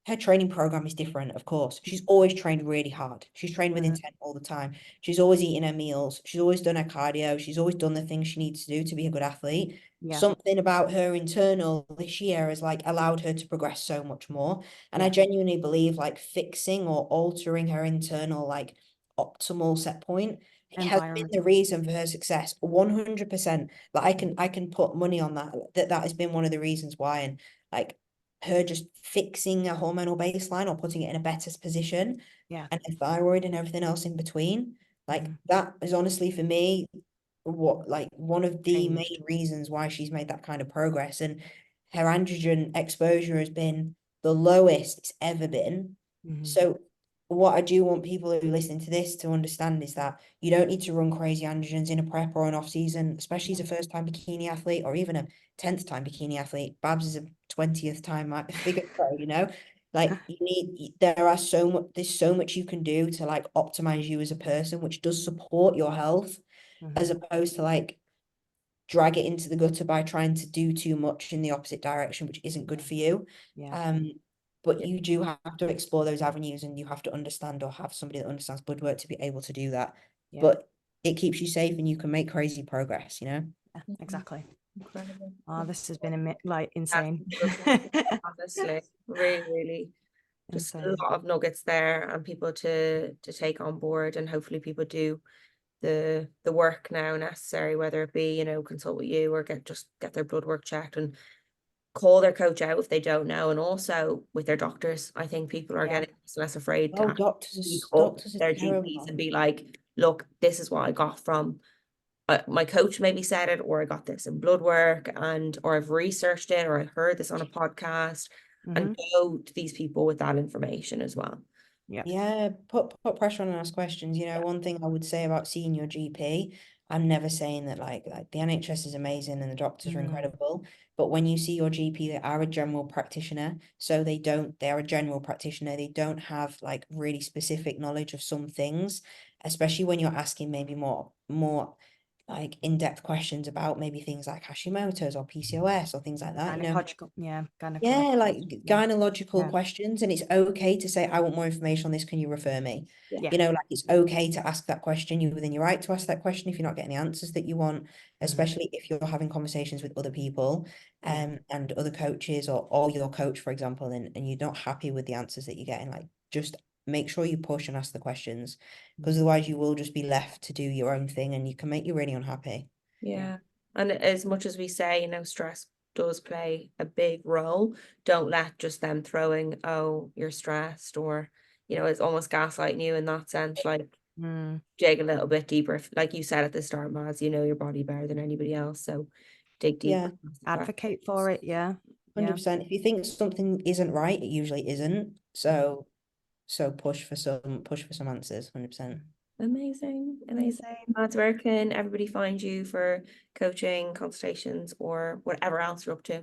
Her training program is different, of course. She's always trained really hard. She's trained with intent all the time. She's always eating her meals. She's always done her cardio. She's always done the things she needs to do to be a good athlete. Something about her internal this year has like allowed her to progress so much more. And I genuinely believe like fixing or altering her internal like optimal set point has been the reason for her success 100%. Like I can put money on that has been one of the reasons why. And like her just fixing a hormonal baseline or putting it in a better position, and her thyroid and everything else in between, like that is honestly for me one of the main reasons why she's made that kind of progress. And her androgen exposure has been the lowest it's ever been. So what I do want people who listen to this to understand is that you don't need to run crazy androgens in a prep or an off season, especially as a first-time bikini athlete or even a 10th time bikini athlete. Babs is a 20th time figure pro, like there's so much you can do to like optimize you as a person, which does support your health, as opposed to like drag it into the gutter by trying to do too much in the opposite direction, which isn't good for you. But you do have to explore those avenues, and you have to understand or have somebody that understands blood work to be able to do that. But it keeps you safe and you can make crazy progress, Exactly. Incredible. This has been like insane. Honestly, really, really just insane. a lot of nuggets there, and people to take on board, and hopefully people do the work now necessary, whether it be, consult with you or get their blood work checked, and call their coach out if they don't know, and also with their doctors. I think people are getting less afraid to doctors up are their terrible. GPs and be like, look, this is what I got from my coach maybe said it, or I got this in blood work, or I've researched it, or I heard this on a podcast, and go to these people with that information as well. Put pressure on and ask questions. One thing I would say about seeing your GP, I'm never saying that like the NHS is amazing and the doctors are incredible, but when you see your GP, they are a general practitioner, so they're a general practitioner. They don't have like really specific knowledge of some things, especially when you're asking maybe more like in-depth questions about maybe things like Hashimoto's or PCOS or things like that, you know. Gynecological, yeah, Yeah, like yeah. gynecological Yeah. questions, and it's okay to say, I want more information on this, can you refer me? Yeah. You know, like it's okay to ask that question. You're within your right to ask that question if you're not getting the answers that you want, especially if you're having conversations with other people and other coaches or your coach, for example, and you're not happy with the answers that you're getting. Like, just make sure you push and ask the questions, because otherwise you will just be left to do your own thing and you can make you really unhappy. Yeah. And as much as we say, you know, stress does play a big role, don't let just them throwing, oh, you're stressed, or, you know, it's almost gaslighting you in that sense. Like, dig a little bit deeper. Like you said at the start, Maz, you know your body better than anybody else. So dig Yeah. deeper. Advocate for it, yeah. 100%. If you think something isn't right, it usually isn't. So push for some answers, 100%. Amazing. Maz, where can everybody find you for coaching, consultations, or whatever else you're up to?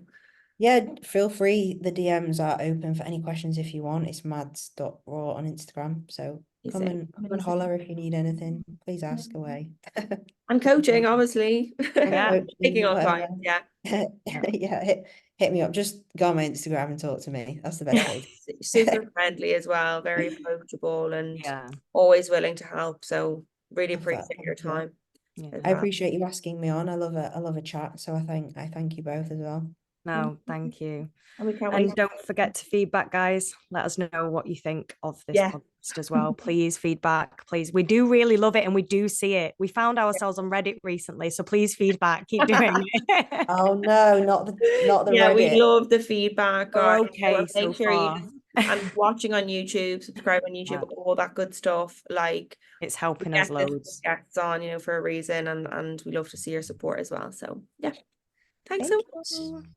Yeah, feel free. The DMs are open for any questions if you want. It's mads.raw on Instagram. So come and holler if you need anything. Please ask away. And coaching, obviously. Yeah. Taking on Whatever. clients, yeah. Yeah, hit me up. Just go on my Instagram and talk to me. That's the best way. Super friendly as well, very approachable and Yeah. always willing to help. So really Love that. appreciate your Thank you. time. Yeah. as I well. appreciate you asking me on. I love a chat. So I thank you both as well. No, thank you. And we can't And wait. don't forget to feedback, guys. Let us know what you think of this Yeah. podcast as well. Please feedback, please. We do really love it and we do see it. We found ourselves on Reddit recently, so please feedback. Keep doing it. Oh no, not the Yeah, we Reddit. love the feedback, We're guys. okay so Make sure you far. and watching on YouTube, subscribe on YouTube, all that good stuff. Like, It's helping we us get this loads. guests on, you know, for a reason, and we love to see your support as well. So yeah, thanks so much. Thank you.